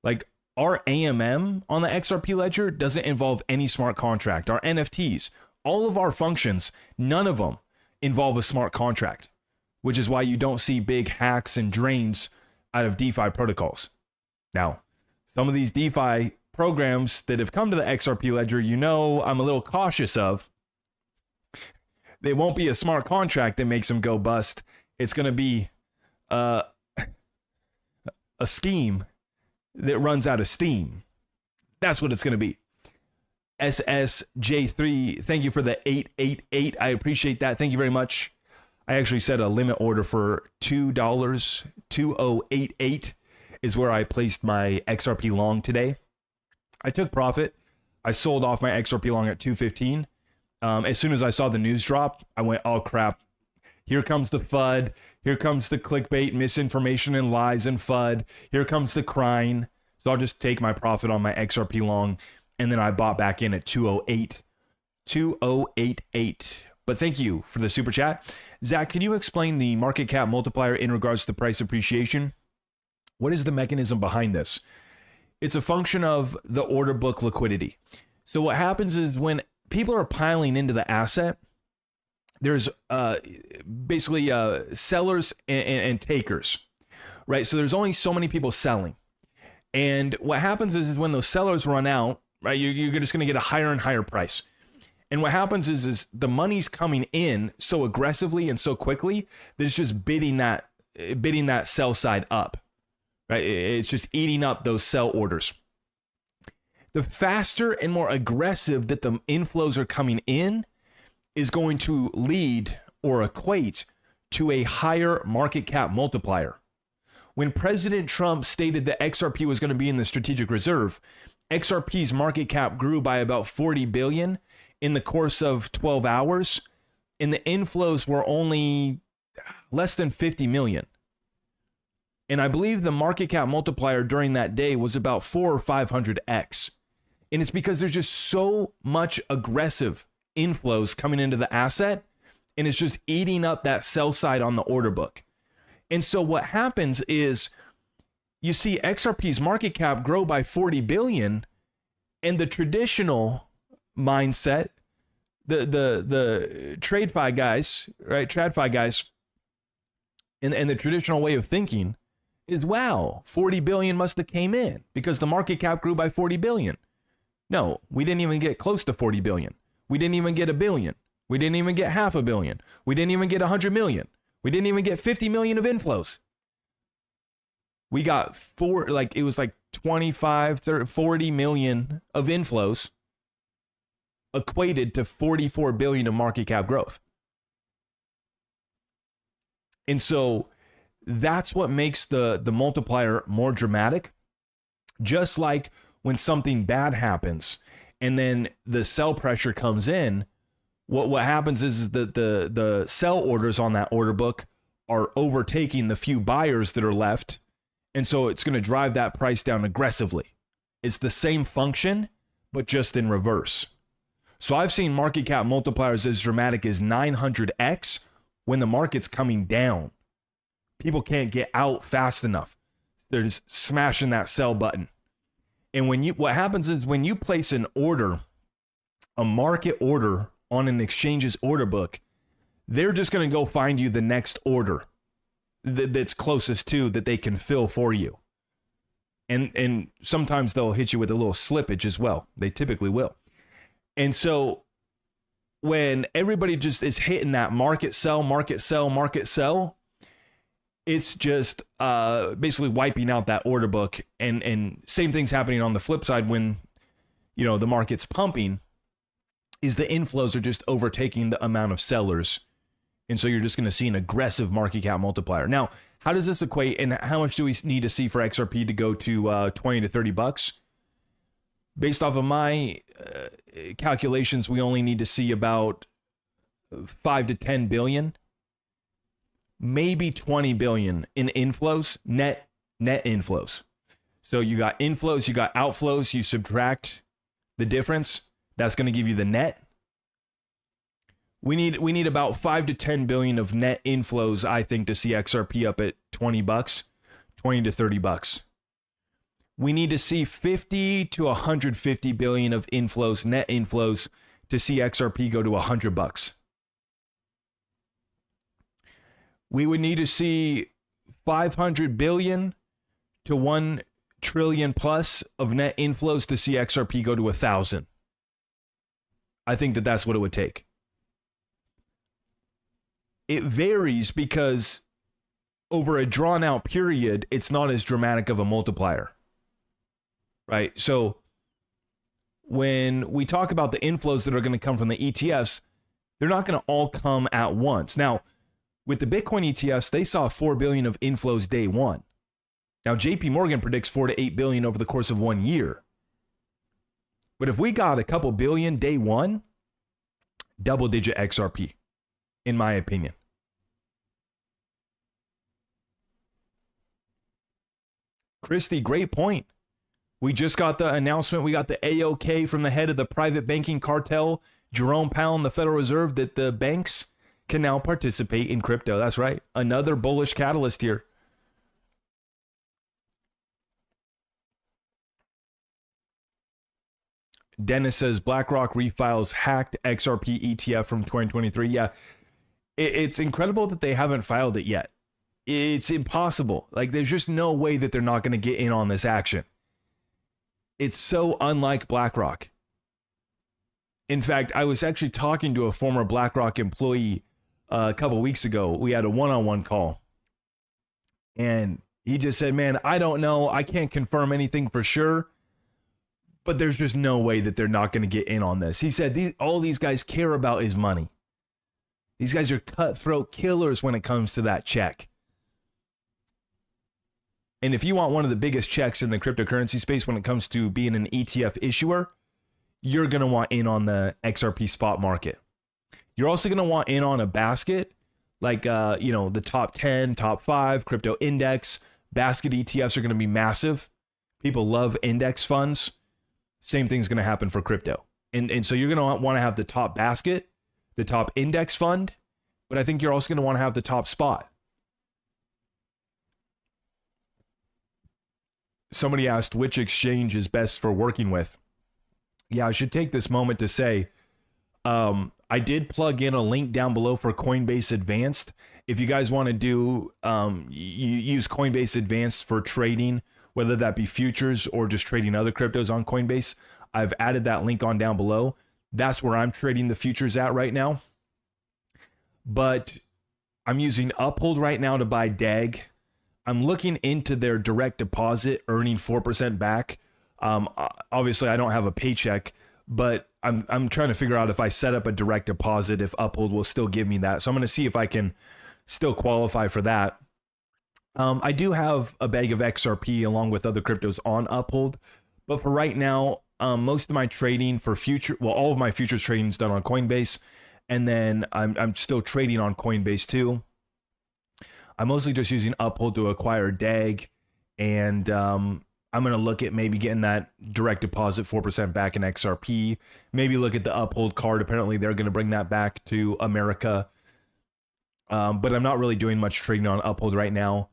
Like our AMM on the XRP ledger doesn't involve any smart contract. Our NFTs, all of our functions, none of them involve a smart contract, which is why you don't see big hacks and drains out of DeFi protocols. Now, some of these DeFi programs that have come to the XRP ledger, you know, I'm a little cautious of. They won't be a smart contract that makes them go bust. It's going to be a scheme that runs out of steam. That's what it's going to be. SSJ3, thank you for the 888. I appreciate that. Thank you very much. I actually set a limit order for $2, 2088 is where I placed my XRP long today. I took profit. I sold off my XRP long at 215. As soon as I saw the news drop, I went, oh crap. Here comes the FUD. Here comes the clickbait, misinformation and lies and FUD. Here comes the crying. So I'll just take my profit on my XRP long. And then I bought back in at 208. 2088. But thank you for the super chat. Zach, can you explain the market cap multiplier in regards to price appreciation? What is the mechanism behind this? It's a function of the order book liquidity. So what happens is when people are piling into the asset, there's basically sellers and takers, right? So there's only so many people selling. And what happens is when those sellers run out, right, you're just going to get a higher and higher price. And what happens is the money's coming in so aggressively and so quickly that it's just bidding that sell side up, right? It's just eating up those sell orders. The faster and more aggressive that the inflows are coming in is going to lead or equate to a higher market cap multiplier. When President Trump stated that XRP was going to be in the strategic reserve, XRP's market cap grew by about 40 billion in the course of 12 hours, and the inflows were only less than 50 million. And I believe the market cap multiplier during that day was about 400 or 500x. And it's because there's just so much aggressive inflows coming into the asset, and it's just eating up that sell side on the order book. And so what happens is you see XRP's market cap grow by 40 billion, and the traditional mindset, the TradeFi guys, right? TradFi guys, and the traditional way of thinking is, wow, 40 billion must have came in because the market cap grew by 40 billion. No, we didn't even get close to 40 billion. We didn't even get a billion. We didn't even get 500 million. We didn't even get 100 million. We didn't even get 50 million of inflows. We got 25, 30, 40 million of inflows equated to 44 billion of market cap growth. And so that's what makes the multiplier more dramatic. Just like when something bad happens and then the sell pressure comes in, what happens is that the sell orders on that order book are overtaking the few buyers that are left. And so it's going to drive that price down aggressively. It's the same function, but just in reverse. So I've seen market cap multipliers as dramatic as 900x when the market's coming down. People can't get out fast enough. They're just smashing that sell button. And what happens is when you place an order, a market order on an exchange's order book, they're just going to go find you the next order that's closest to that they can fill for you. And sometimes they'll hit you with a little slippage as well. They typically will. And so when everybody just is hitting that market sell, it's just basically wiping out that order book. And same thing's happening on the flip side when, the market's pumping, is the inflows are just overtaking the amount of sellers. And so you're just going to see an aggressive market cap multiplier. Now, how does this equate, and how much do we need to see for XRP to go to 20 to 30 bucks? Based off of my calculations, we only need to see about 5 to 10 billion, maybe 20 billion in inflows, net net inflows. So you got inflows, you got outflows, you subtract the difference. That's going to give you the net. We need about 5 to 10 billion of net inflows, I think, to see XRP up at $20, 20 to 30 bucks. We need to see 50 to 150 billion of inflows, net inflows, to see XRP go to $100. We would need to see 500 billion to 1 trillion plus of net inflows to see XRP go to 1,000. I think that that's what it would take. It varies because over a drawn out period, it's not as dramatic of a multiplier, right? So when we talk about the inflows that are going to come from the ETFs, they're not going to all come at once. Now, with the Bitcoin ETFs, they saw 4 billion of inflows day one. Now, JP Morgan predicts 4 to 8 billion over the course of 1 year. But if we got a couple billion day one, double digit XRP, in my opinion. Christy, great point. We just got the announcement. We got the AOK from the head of the private banking cartel, Jerome Powell, in the Federal Reserve, that the banks can now participate in crypto. That's right. Another bullish catalyst here. Dennis says BlackRock refiles hacked XRP ETF from 2023. Yeah, it's incredible that they haven't filed it yet. It's impossible. Like, there's just no way that they're not going to get in on this action. It's so unlike BlackRock. In fact, I was actually talking to a former BlackRock employee a couple weeks ago. We had a one-on-one call. And he just said, man, I don't know. I can't confirm anything for sure. But there's just no way that they're not going to get in on this. He said all these guys care about is money. These guys are cutthroat killers when it comes to that check. And if you want one of the biggest checks in the cryptocurrency space when it comes to being an ETF issuer, you're going to want in on the XRP spot market. You're also going to want in on a basket like, the top 10, top 5 crypto index. Basket ETFs are going to be massive. People love index funds. Same thing's going to happen for crypto. And so you're going to want to have the top basket, the top index fund, but I think you're also going to want to have the top spot. Somebody asked which exchange is best for working with. Yeah, I should take this moment to say, I did plug in a link down below for Coinbase Advanced. If you guys want to do, you use Coinbase Advanced for trading, whether that be futures or just trading other cryptos on Coinbase, I've added that link on down below. That's where I'm trading the futures at right now. But I'm using Uphold right now to buy DAG. I'm looking into their direct deposit earning 4% back. Obviously, I don't have a paycheck, but I'm trying to figure out if I set up a direct deposit, if Uphold will still give me that. So I'm going to see if I can still qualify for that. I do have a bag of XRP along with other cryptos on Uphold, but for right now, most of my trading for all of my futures trading is done on Coinbase, and then I'm still trading on Coinbase too. I'm mostly just using Uphold to acquire DAG, and I'm going to look at maybe getting that direct deposit 4% back in XRP. Maybe look at the Uphold card. Apparently, they're going to bring that back to America. But I'm not really doing much trading on Uphold right now.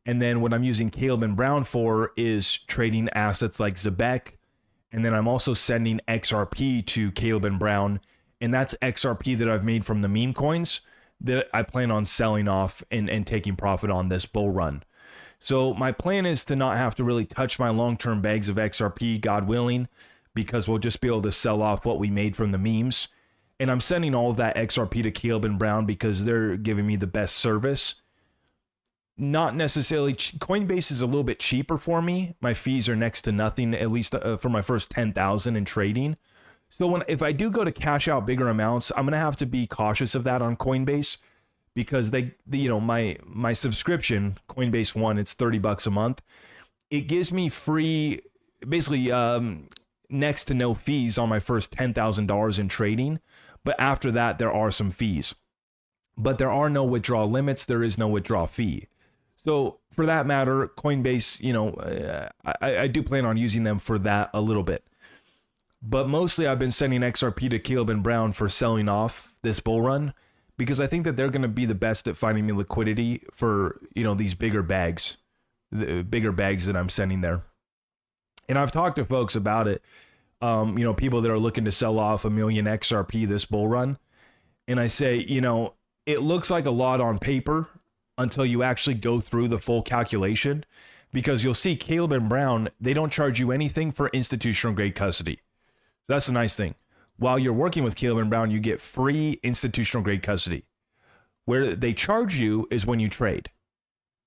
And then what I'm using Caleb and Brown for is trading assets like Zebek. And then I'm also sending XRP to Caleb and Brown. And that's XRP that I've made from the meme coins that I plan on selling off and taking profit on this bull run. So my plan is to not have to really touch my long-term bags of XRP, God willing, because we'll just be able to sell off what we made from the memes. And I'm sending all of that XRP to Caleb and Brown because they're giving me the best service. Not necessarily, Coinbase is a little bit cheaper for me. My fees are next to nothing, at least for my first 10,000 in trading. So if I do go to cash out bigger amounts, I'm going to have to be cautious of that on Coinbase because my subscription, Coinbase One, it's $30 a month. It gives me free, basically next to no fees on my first $10,000 in trading. But after that, there are some fees. But there are no withdrawal limits. There is no withdrawal fee. So for that matter, Coinbase, I do plan on using them for that a little bit. But mostly I've been sending XRP to Caleb and Brown for selling off this bull run because I think that they're going to be the best at finding me liquidity for, these bigger bags, the bigger bags that I'm sending there. And I've talked to folks about it, people that are looking to sell off 1 million XRP this bull run. And I say, it looks like a lot on paper until you actually go through the full calculation, because you'll see Caleb and Brown, they don't charge you anything for institutional grade custody. That's the nice thing. While you're working with Caleb and Brown, you get free institutional grade custody. Where they charge you is when you trade,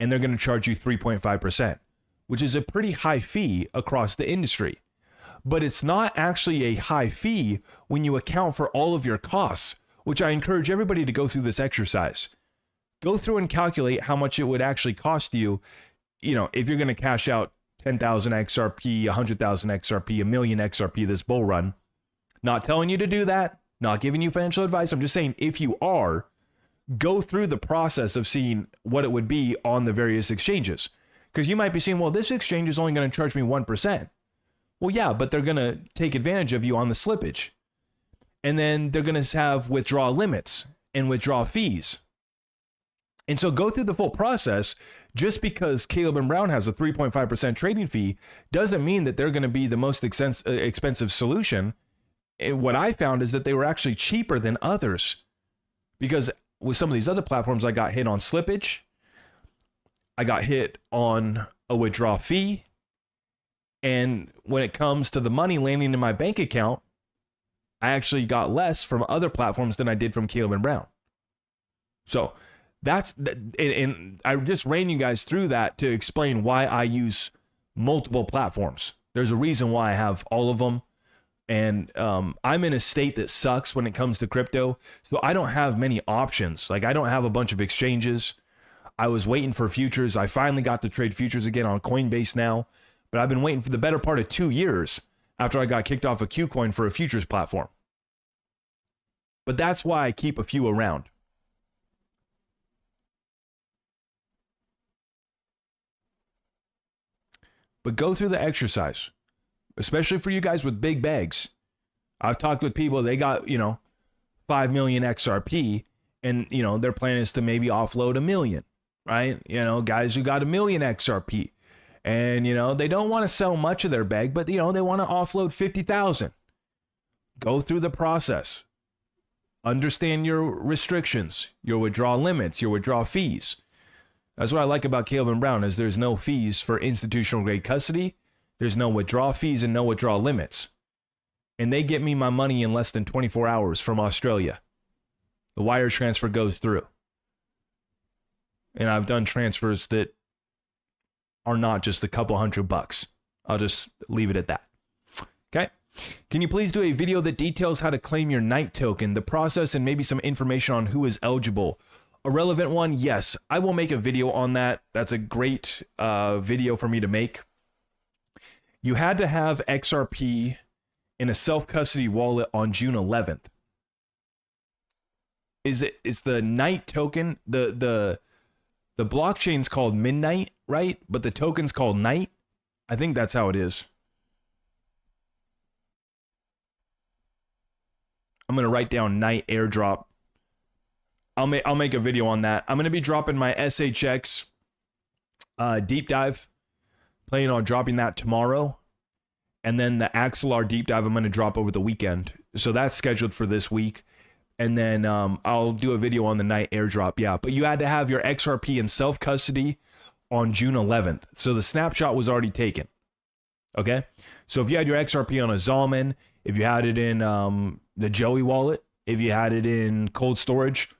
and they're going to charge you 3.5%, which is a pretty high fee across the industry. But it's not actually a high fee when you account for all of your costs, which I encourage everybody to go through this exercise. Go through and calculate how much it would actually cost you, if you're going to cash out 10,000 XRP, 100,000 XRP, 1 million XRP this bull run. Not telling you to do that, not giving you financial advice. I'm just saying, if you are, go through the process of seeing what it would be on the various exchanges. Because you might be saying, well, this exchange is only going to charge me 1%. Well, yeah, but they're going to take advantage of you on the slippage. And then they're going to have withdrawal limits and withdrawal fees. And so go through the full process. Just because Caleb and Brown has a 3.5% trading fee doesn't mean that they're going to be the most expensive solution. And what I found is that they were actually cheaper than others, because with some of these other platforms, I got hit on slippage. I got hit on a withdrawal fee. And when it comes to the money landing in my bank account, I actually got less from other platforms than I did from Caleb and Brown. So and I just ran you guys through that to explain why I use multiple platforms. There's a reason why I have all of them. And I'm in a state that sucks when it comes to crypto. So I don't have many options. Like, I don't have a bunch of exchanges. I was waiting for futures. I finally got to trade futures again on Coinbase now. But I've been waiting for the better part of 2 years after I got kicked off of KuCoin for a futures platform. But that's why I keep a few around. But go through the exercise, especially for you guys with big bags. I've talked with people, they got, 5 million XRP, and, their plan is to maybe offload 1 million, right? Guys who got 1 million XRP, and, they don't want to sell much of their bag, but, they want to offload 50,000. Go through the process. Understand your restrictions, your withdrawal limits, your withdrawal fees. That's what I like about Caleb and Brown, is there's no fees for institutional grade custody. There's no withdrawal fees and no withdrawal limits. And they get me my money in less than 24 hours from Australia. The wire transfer goes through. And I've done transfers that are not just a couple $100. I'll just leave it at that. Okay. Can you please do a video that details how to claim your Knight token, the process, and maybe some information on who is eligible? A relevant one? Yes, I will make a video on that. That's a great video for me to make. You had to have XRP in a self-custody wallet on June 11th. Is the Knight token, the blockchain's called Midnight, right? But the token's called Knight. I think that's how it is. I'm going to write down Knight airdrop. I'll make a video on that. I'm going to be dropping my SHX deep dive. Planning on dropping that tomorrow. And then the Axelar deep dive I'm going to drop over the weekend. So that's scheduled for this week. And then I'll do a video on the Knight airdrop. Yeah, but you had to have your XRP in self-custody on June 11th. So the snapshot was already taken. Okay? So if you had your XRP on a Zalman, if you had it in the Joey wallet, if you had it in cold storage,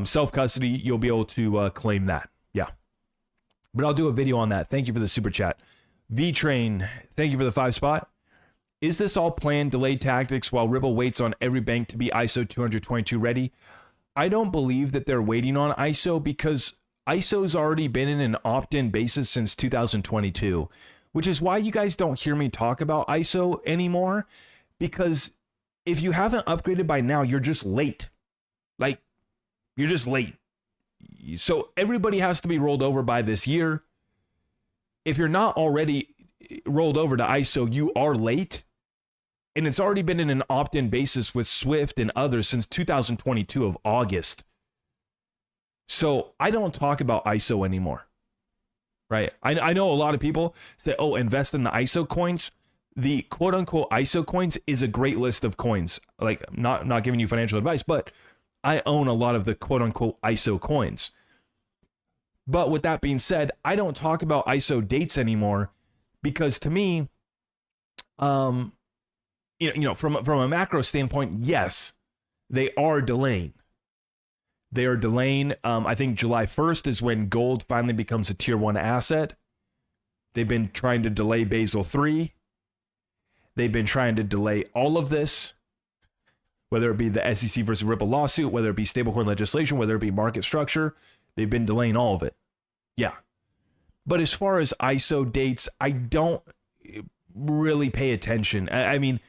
self-custody, you'll be able to claim that. Yeah. But I'll do a video on that. Thank you for the super chat. V-Train, thank you for the 5 spot. Is this all planned delayed tactics while Ripple waits on every bank to be ISO 222 ready? I don't believe that they're waiting on ISO, because ISO's already been in an opt-in basis since 2022, which is why you guys don't hear me talk about ISO anymore, because if you haven't upgraded by now, you're just late. Like, you're just late. So everybody has to be rolled over by this year. If you're not already rolled over to ISO, you are late. And it's already been in an opt-in basis with Swift and others since 2022 of August. So I don't talk about ISO anymore, right? I know a lot of people say, oh, invest in the ISO coins. The quote unquote ISO coins is a great list of coins. Like, not giving you financial advice, but I own a lot of the quote unquote ISO coins. But with that being said, I don't talk about ISO dates anymore because to me, from a macro standpoint, yes, they are delaying. They are delaying. I think July 1st is when gold finally becomes a tier 1 asset. They've been trying to delay Basel III. They've been trying to delay all of this, whether it be the SEC versus Ripple lawsuit, whether it be stablecoin legislation, whether it be market structure. They've been delaying all of it. Yeah. But as far as ISO dates, I don't really pay attention. I mean,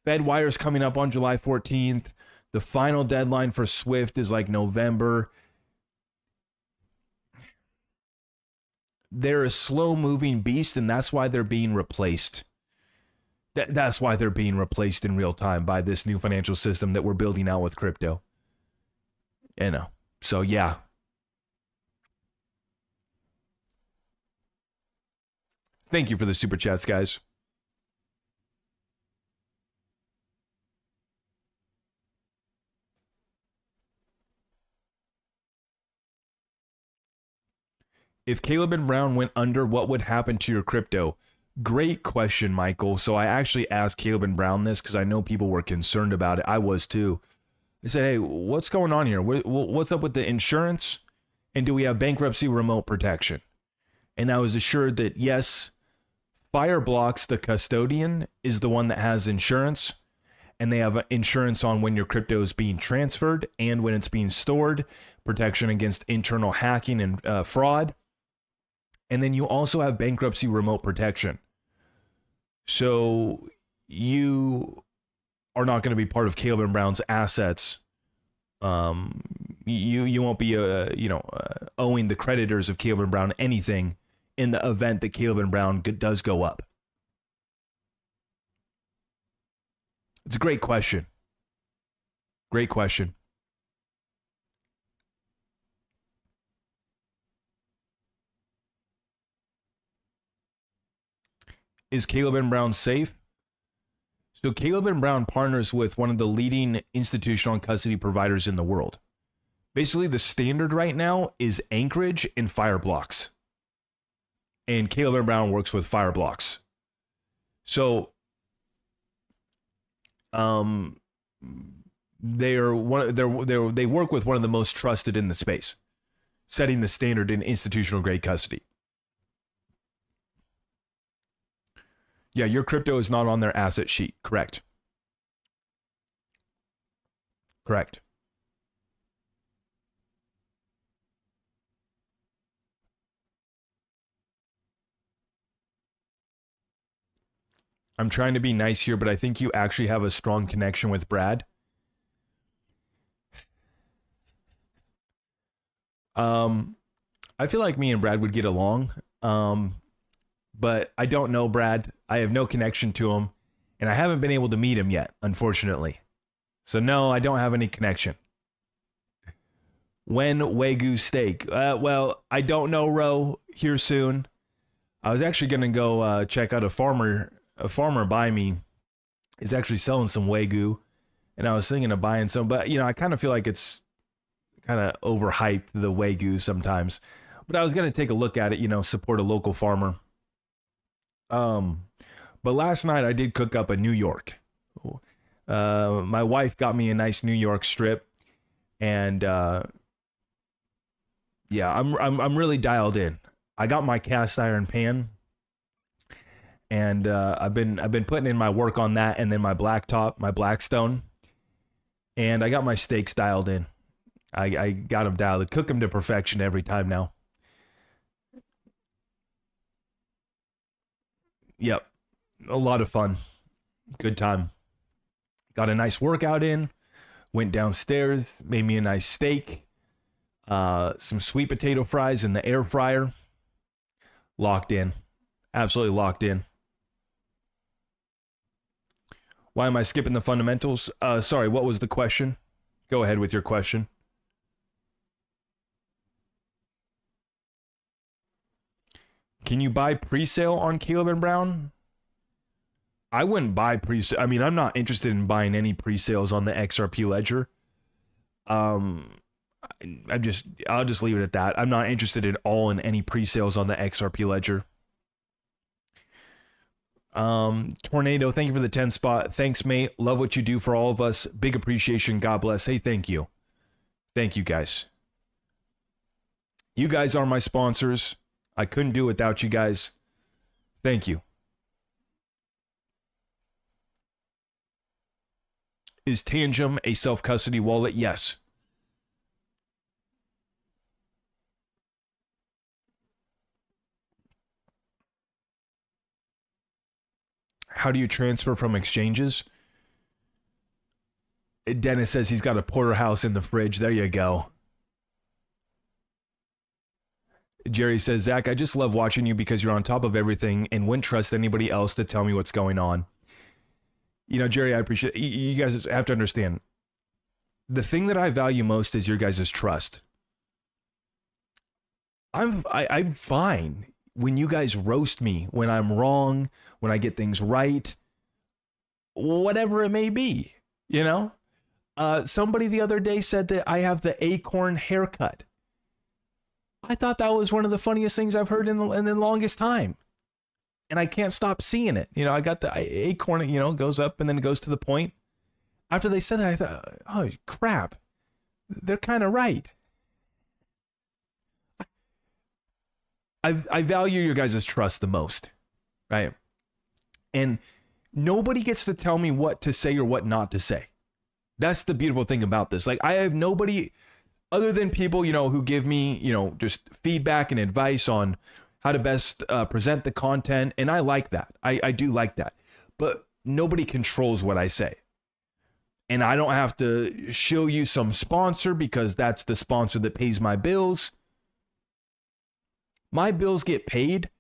FedWire's coming up on July 14th. The final deadline for Swift is like November. They're a slow-moving beast, and that's why they're being replaced. That's why they're being replaced in real time by this new financial system that we're building out with crypto. So yeah. Thank you for the super chats, guys. If Caleb and Brown went under, what would happen to your crypto? Great question, Michael. So I actually asked Caleb and Brown this because I know people were concerned about it. I was too. I said, hey, what's going on here? What's up with the insurance? And do we have bankruptcy remote protection? And I was assured that yes, Fireblocks, the custodian, is the one that has insurance. And they have insurance on when your crypto is being transferred and when it's being stored, protection against internal hacking and fraud. And then you also have bankruptcy remote protection. So you are not going to be part of Caleb and Brown's assets. You won't be owing the creditors of Caleb and Brown anything in the event that Caleb and Brown does go up. It's a great question. Great question. Is Caleb and Brown safe? So Caleb and Brown partners with one of the leading institutional and custody providers in the world. Basically, the standard right now is Anchorage and Fireblocks. And Caleb and Brown works with Fireblocks. So they work with one of the most trusted in the space, setting the standard in institutional grade custody. Yeah, your crypto is not on their asset sheet. Correct. Correct. I'm trying to be nice here, but I think you actually have a strong connection with Brad. I feel like me and Brad would get along. But I don't know Brad. I have no connection to him, and I haven't been able to meet him yet, unfortunately. So no, I don't have any connection. When Wagyu steak? Well, I don't know, Ro. Here soon. I was actually gonna go check out a farmer by me is actually selling some Wagyu, and I was thinking of buying some, but I kind of feel like it's kind of overhyped, the Wagyu sometimes. But I was gonna take a look at it, support a local farmer. But last night I did cook up a New York. My wife got me a nice New York strip, and yeah, I'm really dialed in. I got my cast iron pan, and I've been putting in my work on that, and then my blacktop, my Blackstone, and I got my steaks dialed in. I got them dialed. I cook them to perfection every time now. Yep. A lot of fun. Good time. Got a nice workout in. Went downstairs. Made me a nice steak. Some sweet potato fries in the air fryer. Locked in. Absolutely locked in. Why am I skipping the fundamentals? Sorry, what was the question? Go ahead with your question. Can you buy pre-sale on Caleb and Brown? I wouldn't buy pre-sale. I mean, I'm not interested in buying any pre-sales on the XRP ledger. I'll just leave it at that. I'm not interested at all in any pre-sales on the XRP ledger. Tornado, thank you for the 10 spot. Thanks, mate. Love what you do for all of us. Big appreciation. God bless. Hey, thank you. Thank you, guys. You guys are my sponsors. I couldn't do it without you guys. Thank you. Is Tangem a self-custody wallet? Yes. How do you transfer from exchanges? Dennis says he's got a porterhouse in the fridge. There you go. Jerry says, Zach, I just love watching you because you're on top of everything and wouldn't trust anybody else to tell me what's going on. You know, Jerry, I appreciate you guys have to understand. The thing that I value most is your guys' trust. I'm fine when you guys roast me, when I'm wrong, when I get things right, whatever it may be, you know? Somebody the other day said that I have the acorn haircut. I thought that was one of the funniest things I've heard in the longest time. And I can't stop seeing it. You know, I got the acorn, you know, goes up and then it goes to the point. After they said that, I thought, oh, crap. They're kind of right. I value your guys' trust the most, right? And nobody gets to tell me what to say or what not to say. That's the beautiful thing about this. Like, I have nobody other than people, you know, who give me, you know, just feedback and advice on how to best present the content. And I like that. I do like that. But nobody controls what I say. And I don't have to show you some sponsor because that's the sponsor that pays my bills. My bills get paid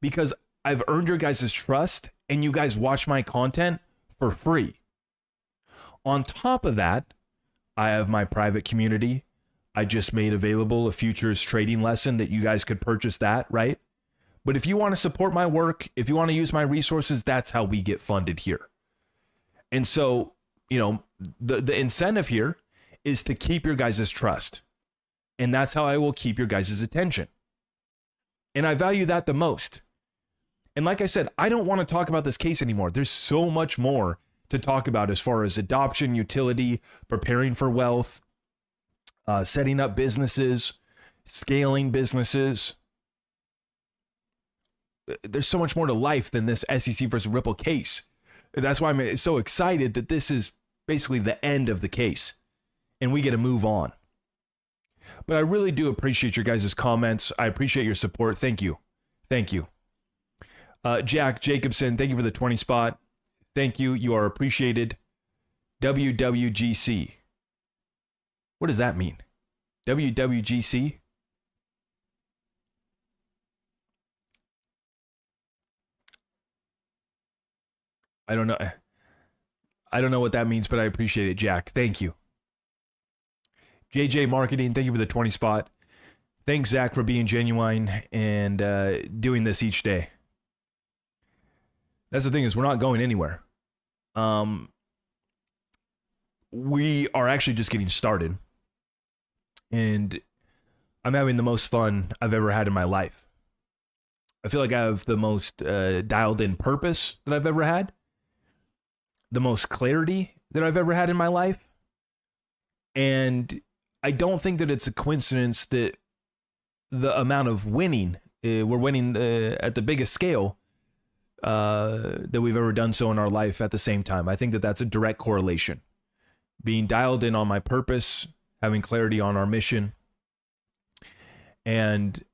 because I've earned your guys' trust and you guys watch my content for free. On top of that, I have my private community. I just made available a futures trading lesson that you guys could purchase that, right? But if you want to support my work, if you want to use my resources, that's how we get funded here. And so, you know, the incentive here is to keep your guys' trust. And that's how I will keep your guys' attention. And I value that the most. And like I said, I don't want to talk about this case anymore. There's so much more to talk about as far as adoption, utility, preparing for wealth, setting up businesses, scaling businesses. There's so much more to life than this SEC versus Ripple case. That's why I'm so excited that this is basically the end of the case and we get to move on. But I really do appreciate your guys' comments. I appreciate your support. Thank you. Thank you. Jack Jacobson, thank you for the 20 spot. Thank you. You are appreciated. WWGC. What does that mean? WWGC? I don't know. I don't know what that means, but I appreciate it, Jack. Thank you. JJ Marketing, thank you for the 20 spot. Thanks, Zach, for being genuine and doing this each day. That's the thing is we're not going anywhere. We are actually just getting started. And I'm having the most fun I've ever had in my life. I feel like I have the most dialed in purpose that I've ever had. The most clarity that I've ever had in my life. And I don't think that it's a coincidence that the amount of winning, we're winning at the biggest scale that we've ever done so in our life at the same time. I think that that's a direct correlation. Being dialed in on my purpose, having clarity on our mission, and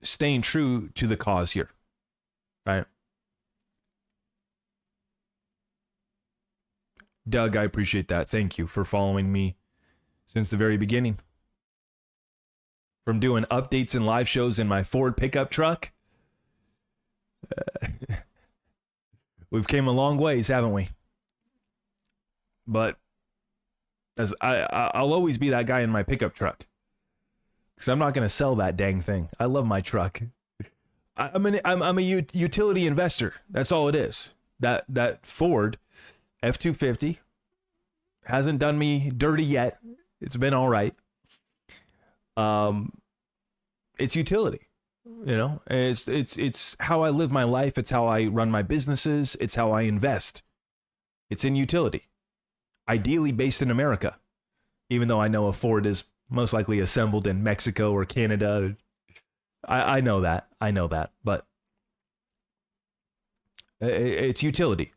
staying true to the cause here, right? Doug, I appreciate that. Thank you for following me. since the very beginning. From doing updates and live shows in my Ford pickup truck, we've came a long ways, haven't we? But as I'll always be that guy in my pickup truck, because I'm not going to sell that dang thing. I love my truck. I'm a utility investor. That's all it is. That Ford F-250 hasn't done me dirty yet. It's been all right. It's utility, you know. It's how I live my life. It's how I run my businesses. It's how I invest. It's in utility, ideally based in America, even though I know a Ford is most likely assembled in Mexico or Canada. I know that, but it's utility.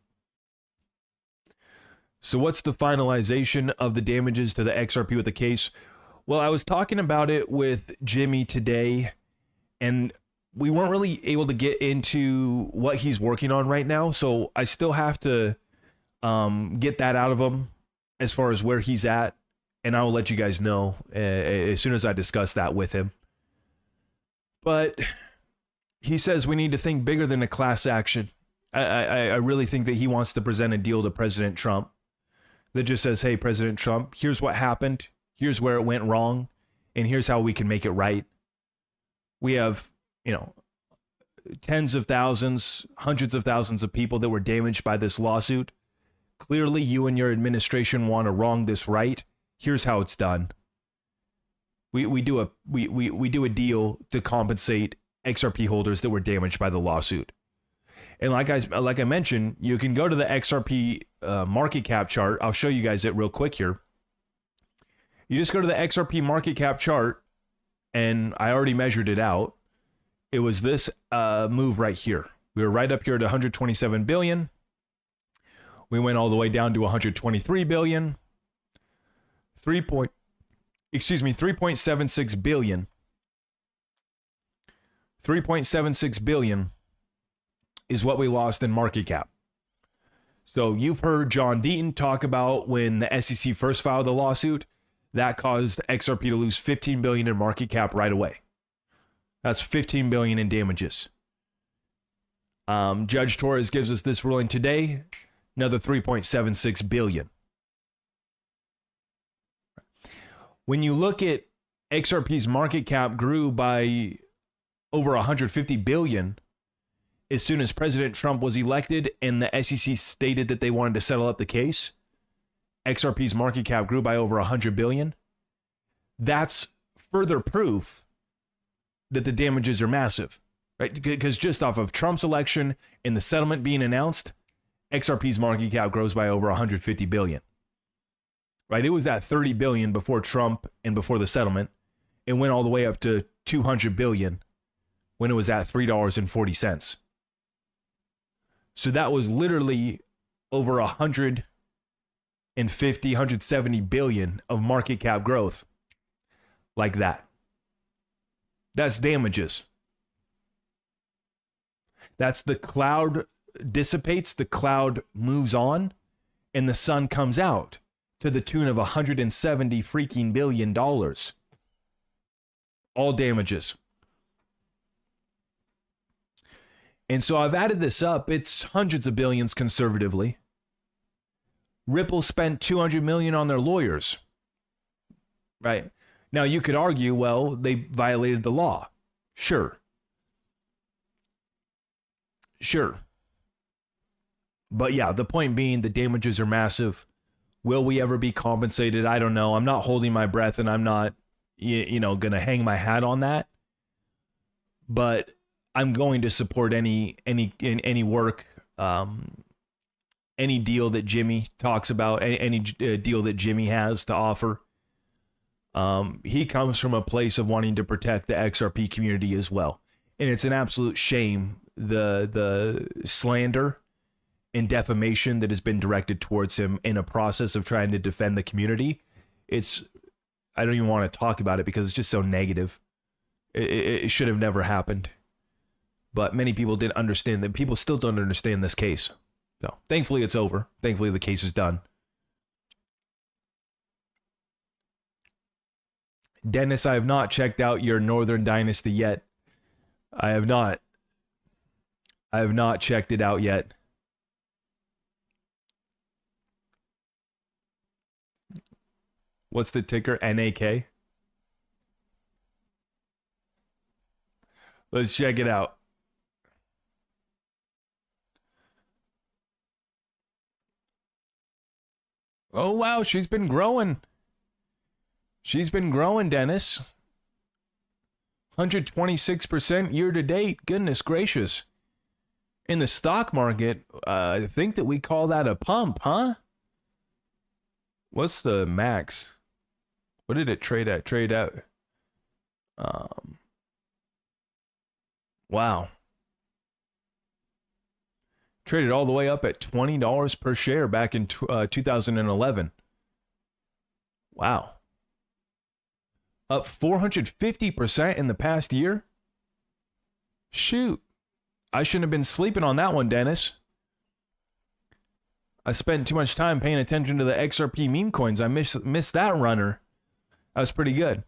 So what's the finalization of the damages to the XRP with the case? Well, I was talking about it with Jimmy today, and we weren't really able to get into what he's working on right now. So I still have to get that out of him as far as where he's at. And I will let you guys know as soon as I discuss that with him. But he says we need to think bigger than a class action. I really think that he wants to present a deal to President Trump that just says, hey, President Trump, here's what happened. Here's where it went wrong. And here's how we can make it right. We have, tens of thousands, hundreds of thousands of people that were damaged by this lawsuit. Clearly, you and your administration want to wrong this right. Here's how it's done. We do a deal to compensate XRP holders that were damaged by the lawsuit. And like I mentioned, you can go to the XRP market cap chart. I'll show you guys it real quick here. You just go to the XRP market cap chart, and I already measured it out. It was this move right here. We were right up here at 127 billion. We went all the way down to 123 billion. 3.76 billion. 3.76 billion is what we lost in market cap. So you've heard John Deaton talk about when the SEC first filed the lawsuit, that caused XRP to lose 15 billion in market cap right away. That's 15 billion in damages. Judge Torres gives us this ruling today, another 3.76 billion. When you look at XRP's market cap grew by over 150 billion as soon as President Trump was elected and the SEC stated that they wanted to settle up the case, XRP's market cap grew by over 100 billion. That's further proof that the damages are massive, right? Because just off of Trump's election and the settlement being announced, XRP's market cap grows by over 150 billion. Right? It was at 30 billion before Trump and before the settlement. It went all the way up to 200 billion when it was at $3.40. So that was literally over 170 billion of market cap growth like that. That's damages. That's the cloud dissipates, the cloud moves on, and the sun comes out to the tune of 170 freaking billion dollars. All damages. And so I've added this up. It's hundreds of billions conservatively. Ripple spent 200 million on their lawyers. Right? Now you could argue, well, they violated the law. Sure. But yeah, the point being the damages are massive. Will we ever be compensated? I don't know. I'm not holding my breath, and I'm not, going to hang my hat on that. But I'm going to support any work, any deal that Jimmy talks about, any deal that Jimmy has to offer. He comes from a place of wanting to protect the XRP community as well, and it's an absolute shame the slander and defamation that has been directed towards him in a process of trying to defend the community. I don't even want to talk about it because it's just so negative. It should have never happened. But many people didn't understand that. People still don't understand this case. So thankfully it's over. Thankfully the case is done. Dennis, I have not checked out your Northern Dynasty yet. I have not checked it out yet. What's the ticker? NAK? Let's check it out. Oh, wow. She's been growing. She's been growing, Dennis. 126% year to date. Goodness gracious. In the stock market, I think that we call that a pump, huh? What's the max? What did it trade at? Wow. Traded all the way up at $20 per share back in 2011. Wow. Up 450% in the past year? Shoot. I shouldn't have been sleeping on that one, Dennis. I spent too much time paying attention to the XRP meme coins. I missed that runner. That was pretty good.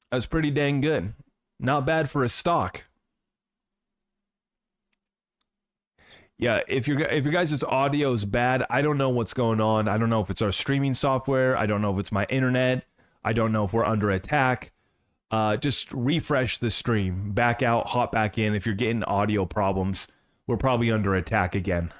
That was pretty dang good. Not bad for a stock. Yeah, if your guys' audio is bad, I don't know what's going on. I don't know if it's our streaming software. I don't know if it's my internet. I don't know if we're under attack. Just refresh the stream. Back out, hop back in. If you're getting audio problems, we're probably under attack again.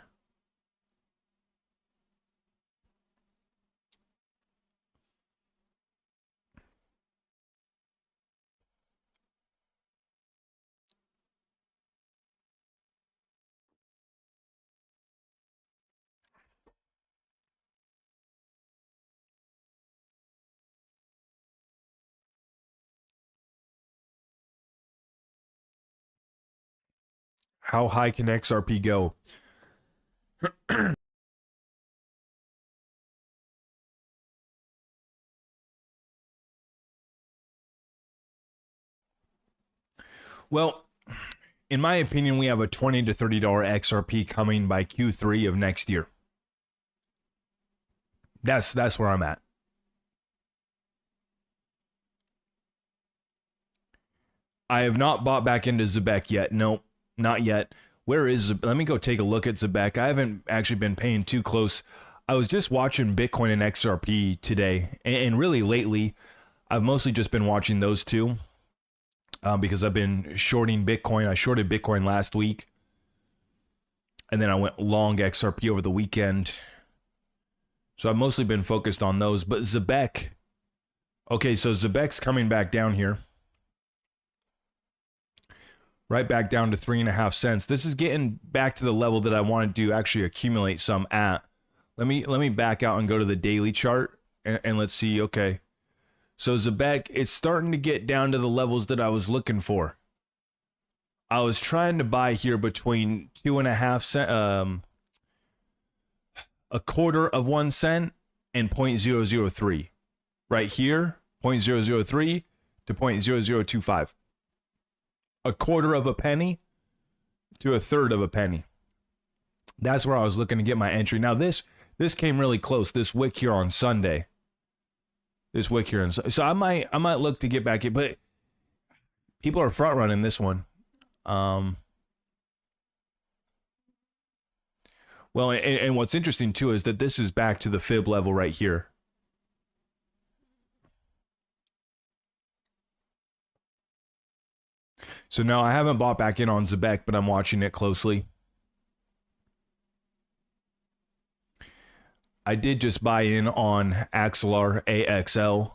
How high can XRP go? Well, in my opinion, we have a $20 to $30 XRP coming by Q3 of next year. That's where I'm at. I have not bought back into Zebek yet. Nope, not yet. Where is Zebek? Let me go take a look at Zebek. I haven't actually been paying too close. I was just watching Bitcoin and XRP today, and really lately, I've mostly just been watching those two because I've been shorting Bitcoin. I shorted Bitcoin last week, and then I went long XRP over the weekend. So I've mostly been focused on those. But Zebek, okay, so Zebek's coming back down here. Right back down to 3.5 cents. This is getting back to the level that I wanted to actually accumulate some at. Let me back out and go to the daily chart and let's see. Okay, so Zebek, it's starting to get down to the levels that I was looking for. I was trying to buy here between 2.5 cents, a quarter of 1 cent and 0.003. Right here, 0.003 to 0.0025. A quarter of a penny to a third of a penny. That's where I was looking to get my entry. Now this came really close. This wick here on Sunday. This wick here, so I might look to get back in, but people are front running this one. Well, and what's interesting too is that this is back to the fib level right here. So now I haven't bought back in on Zebek, but I'm watching it closely. I did just buy in on Axelar AXL.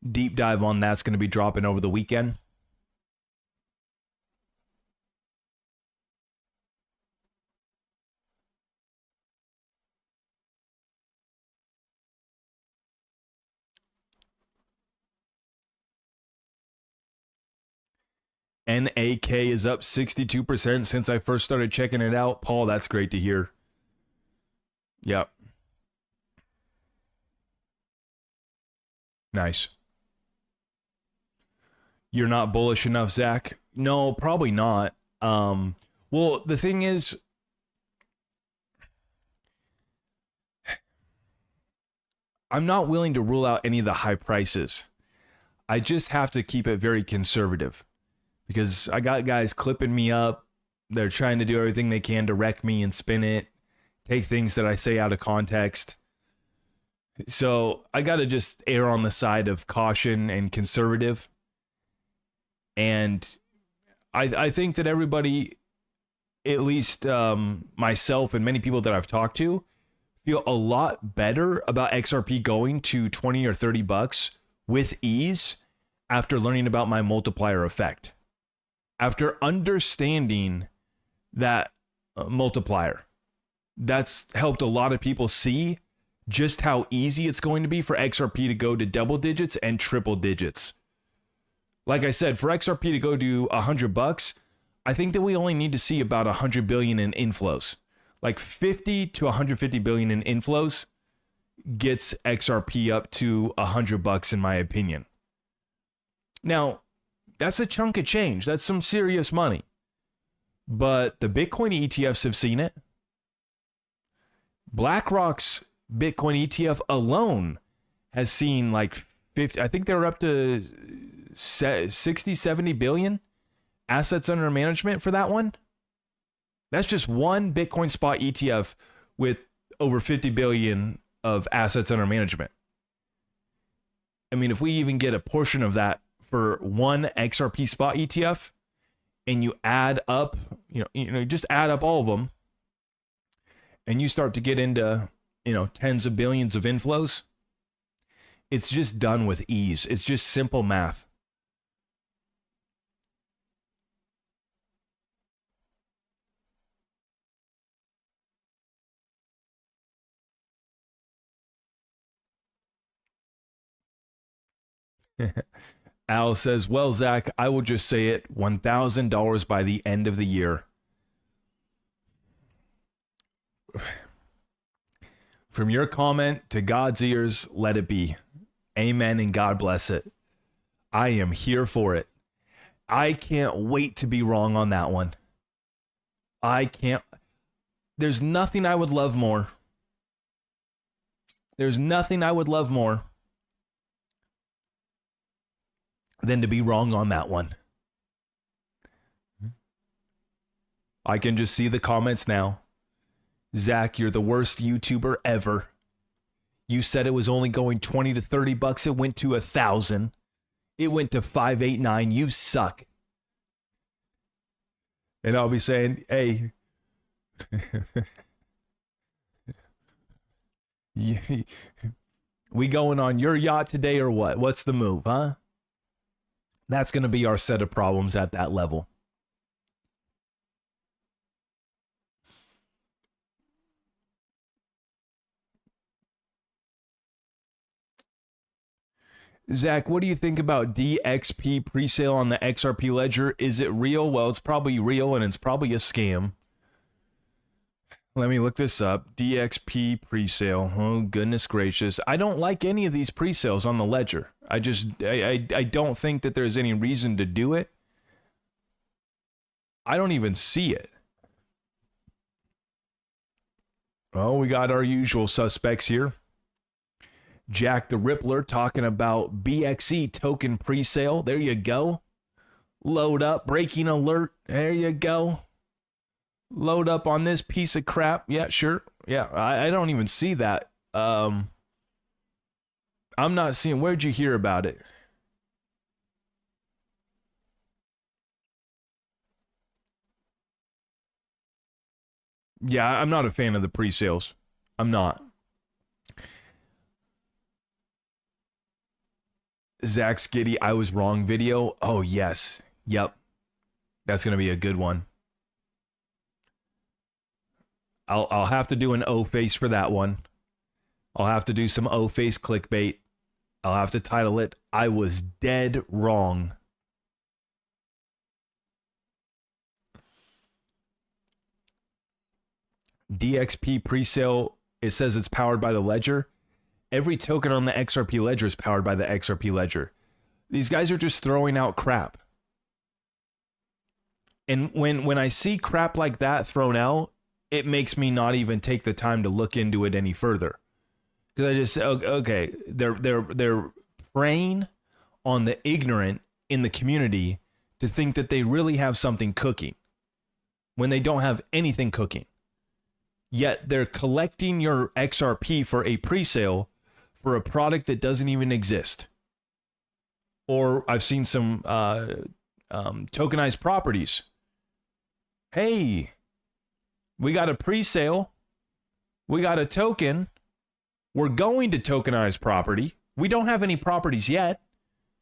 Deep dive on that's going to be dropping over the weekend. NAK is up 62% since I first started checking it out. Paul, that's great to hear. Yep. Nice. You're not bullish enough, Zach? No, probably not. Well, the thing is, I'm not willing to rule out any of the high prices. I just have to keep it very conservative because I got guys clipping me up. They're trying to do everything they can to wreck me and spin it, take things that I say out of context. So I got to just err on the side of caution and conservative. And I think that everybody, at least myself and many people that I've talked to, feel a lot better about XRP going to 20 or 30 bucks with ease after learning about my multiplier effect. After understanding that multiplier, that's helped a lot of people see just how easy it's going to be for XRP to go to double digits and triple digits. Like I said, for XRP to go to 100 bucks, I think that we only need to see about 100 billion in inflows. Like 50 to 150 billion in inflows gets XRP up to 100 bucks in my opinion. Now, that's a chunk of change. That's some serious money. But the Bitcoin ETFs have seen it. BlackRock's Bitcoin ETF alone has seen like 50, I think they're up to 60, 70 billion assets under management for that one. That's just one Bitcoin spot ETF with over 50 billion of assets under management. I mean, if we even get a portion of that for one XRP spot ETF and you add up, just add up all of them and you start to get into, tens of billions of inflows, it's just done with ease. It's just simple math. Al says, well, Zach, I will just say it, $1,000 by the end of the year. From your comment to God's ears, let it be. Amen and God bless it. I am here for it. I can't wait to be wrong on that one. There's nothing I would love more. There's nothing I would love more than to be wrong on that one. I can just see the comments now. Zach, you're the worst YouTuber ever. You said it was only going 20 to 30 bucks. It went to 1,000. It went to 589. You suck. And I'll be saying, hey, we going on your yacht today or what? What's the move, huh? That's going to be our set of problems at that level. Zach, what do you think about DXP presale on the XRP ledger? Is it real? Well, it's probably real and it's probably a scam. Let me look this up. DXP presale. Oh, goodness gracious. I don't like any of these presales on the ledger. I don't think that there's any reason to do it. I don't even see it. Oh, we got our usual suspects here. Jack the Rippler talking about BXE token presale. There you go. Load up. Breaking alert. There you go. Load up on this piece of crap. Yeah, sure. Yeah, I don't even see that. I'm not seeing. Where'd you hear about it? Yeah, I'm not a fan of the pre-sales. I'm not. Zach Skitty, I was wrong video. Oh, yes. Yep. That's going to be a good one. I'll have to do an O-face for that one. I'll have to do some O-face clickbait. I'll have to title it, I was dead wrong. DXP presale, it says it's powered by the ledger. Every token on the XRP ledger is powered by the XRP ledger. These guys are just throwing out crap. And when I see crap like that thrown out, it makes me not even take the time to look into it any further. Because I just okay, they're preying on the ignorant in the community to think that they really have something cooking when they don't have anything cooking. Yet they're collecting your XRP for a pre-sale for a product that doesn't even exist. Or I've seen some tokenized properties. Hey, we got a pre-sale. We got a token. We're going to tokenize property. We don't have any properties yet,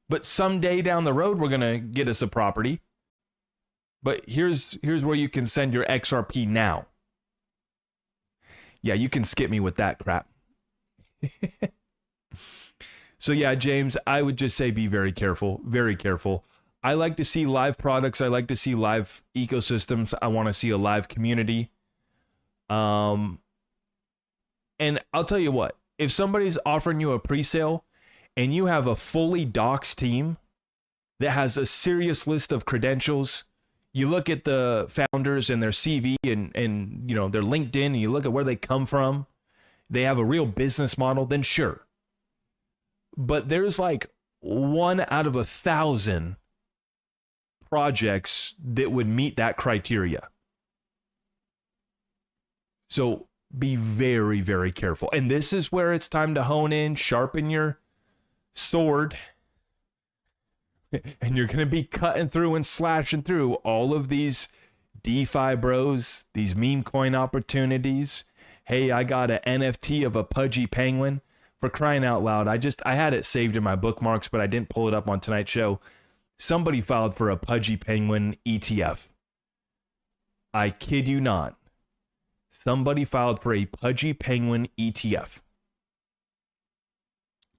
but someday down the road, we're going to get us a property. But here's where you can send your XRP now. Yeah, you can skip me with that crap. So yeah, James, I would just say be very careful, very careful. I like to see live products. I like to see live ecosystems. I want to see a live community. And I'll tell you what, if somebody's offering you a pre-sale and you have a fully doxed team that has a serious list of credentials, you look at the founders and their CV and you know, their LinkedIn, and you look at where they come from, they have a real business model, then sure. But there's like 1 out of 1,000 projects that would meet that criteria. So be very, very careful. And this is where it's time to hone in, sharpen your sword, and you're going to be cutting through and slashing through all of these DeFi bros, these meme coin opportunities. Hey, I got an NFT of a pudgy penguin. For crying out loud, I had it saved in my bookmarks, but I didn't pull it up on tonight's show. Somebody filed for a pudgy penguin ETF. I kid you not. Somebody filed for a pudgy penguin ETF.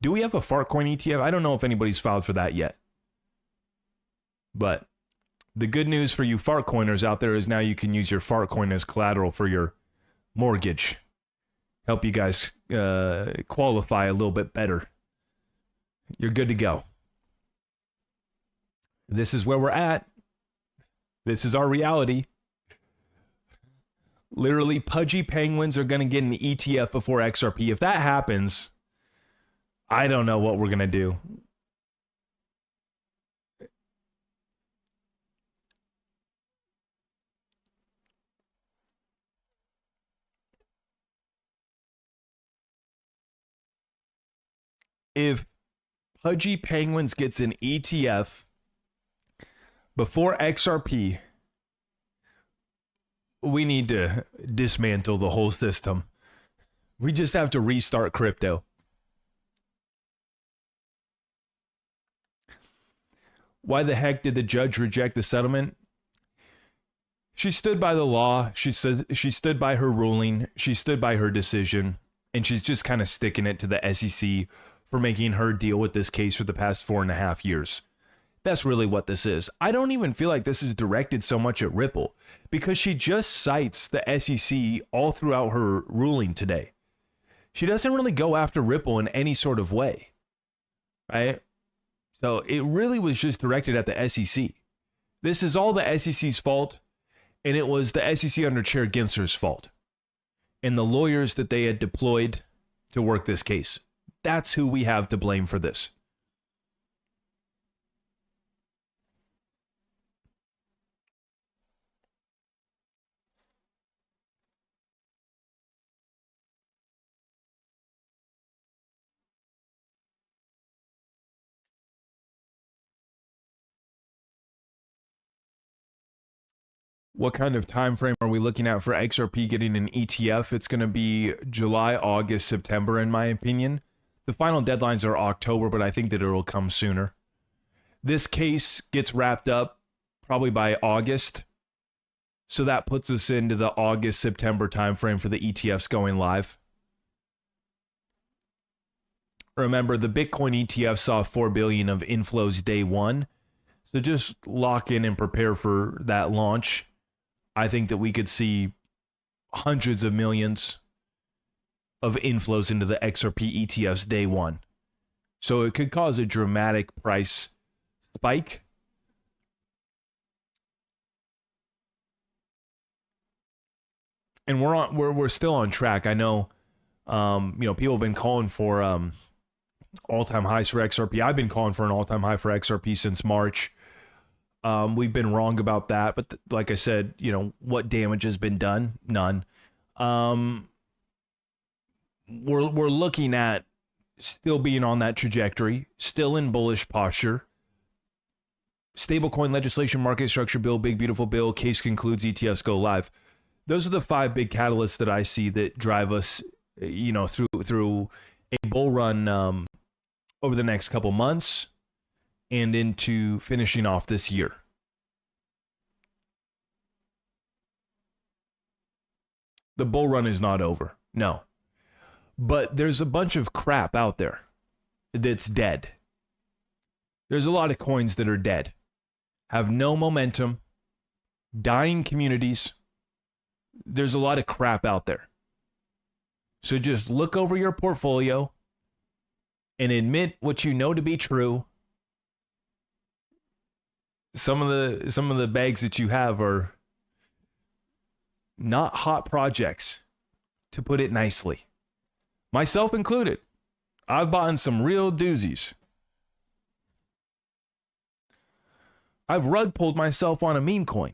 Do we have a Fartcoin ETF? I don't know if anybody's filed for that yet. But the good news for you Fartcoiners out there is now you can use your Fartcoin as collateral for your mortgage. Help you guys qualify a little bit better. You're good to go. This is where we're at. This is our reality. Literally, pudgy penguins are going to get an ETF before XRP. If that happens, I don't know what we're going to do. If Pudgy Penguins gets an ETF before XRP, we need to dismantle the whole system. We just have to restart crypto. Why the heck did the judge reject the settlement? She stood by the law. She stood by her ruling. She stood by her decision. And she's just kind of sticking it to the SEC for making her deal with this case for the past 4.5 years. That's really what this is. I don't even feel like this is directed so much at Ripple because she just cites the SEC all throughout her ruling today. She doesn't really go after Ripple in any sort of way, right? So it really was just directed at the SEC. This is all the SEC's fault, and it was the SEC under Chair Gensler's fault and the lawyers that they had deployed to work this case. That's who we have to blame for this. What kind of time frame are we looking at for XRP getting an ETF? It's going to be July, August, September, in my opinion. The final deadlines are October, but I think that it will come sooner. This case gets wrapped up probably by August. So that puts us into the August, September timeframe for the ETFs going live. Remember, the Bitcoin ETF saw 4 billion of inflows day one. So just lock in and prepare for that launch. I think that we could see hundreds of millions of inflows into the XRP ETFs day one. So it could cause a dramatic price spike. And we're still on track. I know People have been calling for all-time highs for XRP. I've been calling for an all-time high for XRP since March. We've been wrong about that, but like I said, what damage has been done? None. We're looking at still being on that trajectory, still in bullish posture. Stablecoin legislation, market structure bill, big beautiful bill, case concludes, ETFs go live. Those are the 5 big catalysts that I see that drive us, through a bull run over the next couple months and into finishing off this year. The bull run is not over. No. But there's a bunch of crap out there that's dead. There's a lot of coins that are dead, have no momentum, dying communities. There's a lot of crap out there. So just look over your portfolio and admit what you know to be true. Some of the bags that you have are not hot projects, to put it nicely. Myself included. I've bought some real doozies. I've rug pulled myself on a meme coin.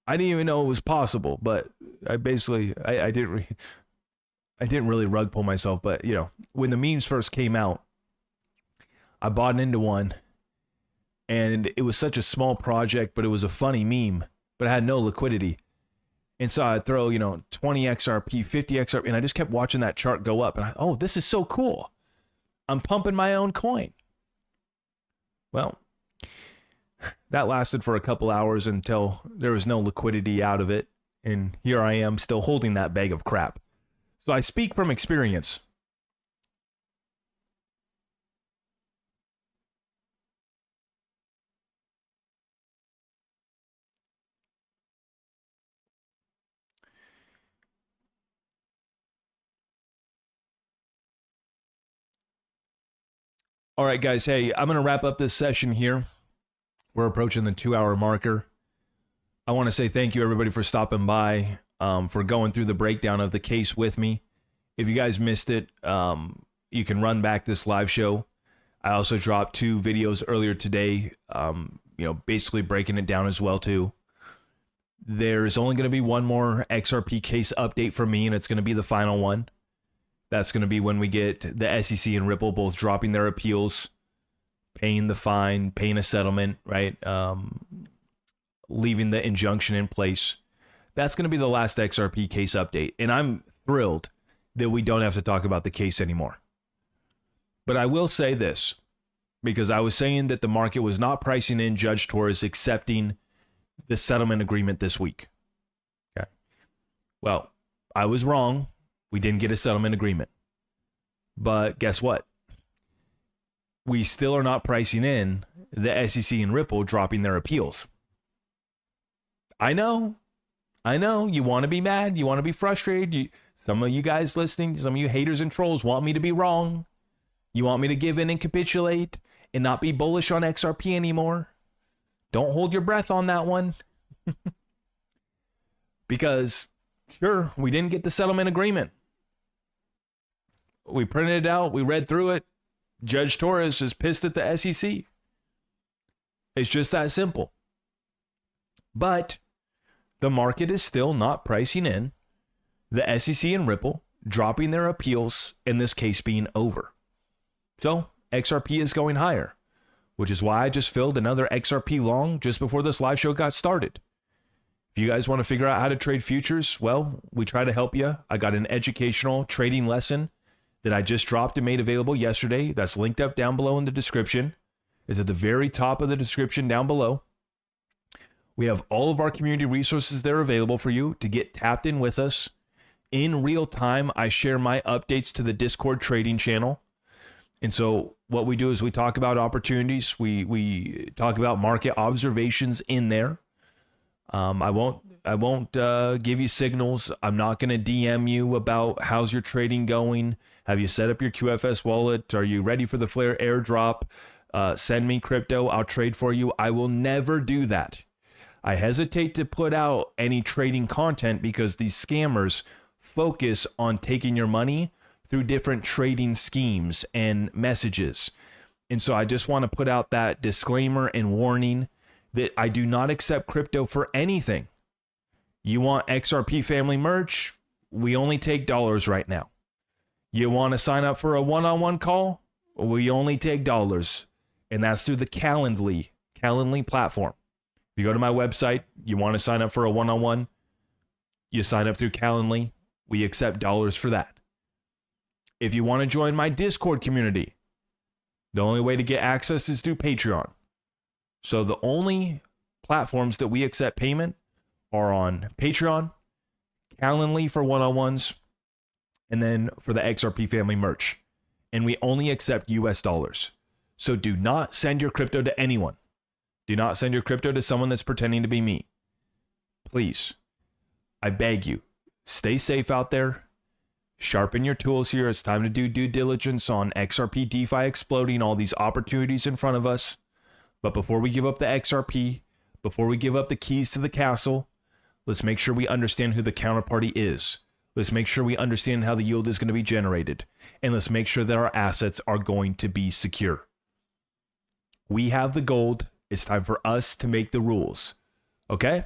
I didn't even know it was possible, but I didn't really rug pull myself, but when the memes first came out, I bought into one, and it was such a small project, but it was a funny meme, but it had no liquidity. And so I'd throw, 20 XRP, 50 XRP, and I just kept watching that chart go up. And this is so cool. I'm pumping my own coin. Well, that lasted for a couple hours until there was no liquidity out of it. And here I am still holding that bag of crap. So I speak from experience. All right, guys. Hey, I'm going to wrap up this session here. We're approaching the 2-hour marker. I want to say thank you, everybody, for stopping by, for going through the breakdown of the case with me. If you guys missed it, you can run back this live show. I also dropped 2 videos earlier today, basically breaking it down as well, too. There's only going to be one more XRP case update for me, and it's going to be the final one. That's going to be when we get the SEC and Ripple both dropping their appeals, paying the fine, paying a settlement, right? Leaving the injunction in place. That's going to be the last XRP case update. And I'm thrilled that we don't have to talk about the case anymore. But I will say this, because I was saying that the market was not pricing in Judge Torres accepting the settlement agreement this week. Okay. Well, I was wrong. We didn't get a settlement agreement. But guess what? We still are not pricing in the SEC and Ripple dropping their appeals. I know. You want to be mad. You want to be frustrated. Some of you guys listening, some of you haters and trolls want me to be wrong. You want me to give in and capitulate and not be bullish on XRP anymore. Don't hold your breath on that one. Because, sure, we didn't get the settlement agreement. We printed it out. We read through it. Judge Torres is pissed at the SEC. It's just that simple. But the market is still not pricing in the SEC and Ripple dropping their appeals and this case being over. So XRP is going higher, which is why I just filled another XRP long just before this live show got started. If you guys want to figure out how to trade futures, well, we try to help you. I got an educational trading lesson that I just dropped and made available yesterday. That's linked up down below in the description. It's at the very top of the description down below. We have all of our community resources there available for you to get tapped in with us. In real time, I share my updates to the Discord trading channel. And so what we do is we talk about opportunities. We talk about market observations in there. I won't give you signals. I'm not going to DM you about how's your trading going. Have you set up your QFS wallet? Are you ready for the Flare airdrop? Send me crypto. I'll trade for you. I will never do that. I hesitate to put out any trading content because these scammers focus on taking your money through different trading schemes and messages. And so I just want to put out that disclaimer and warning that I do not accept crypto for anything. You want XRP family merch? We only take dollars right now. You want to sign up for a one-on-one call? We only take dollars. And that's through the Calendly platform. If you go to my website, you want to sign up for a one-on-one, you sign up through Calendly. We accept dollars for that. If you want to join my Discord community, the only way to get access is through Patreon. So the only platforms that we accept payment are on Patreon, Calendly for one-on-ones, and then for the XRP family merch. And we only accept US dollars. So do not send your crypto to anyone. Do not send your crypto to someone that's pretending to be me. Please, I beg you, stay safe out there. Sharpen your tools here. It's time to do due diligence on XRP DeFi exploding, all these opportunities in front of us. But before we give up the XRP, before we give up the keys to the castle, let's make sure we understand who the counterparty is. Let's make sure we understand how the yield is going to be generated. And let's make sure that our assets are going to be secure. We have the gold. It's time for us to make the rules. Okay?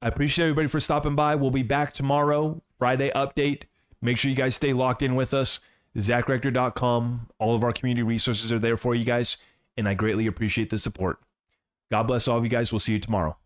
I appreciate everybody for stopping by. We'll be back tomorrow, Friday update. Make sure you guys stay locked in with us. ZachRector.com. All of our community resources are there for you guys. And I greatly appreciate the support. God bless all of you guys. We'll see you tomorrow.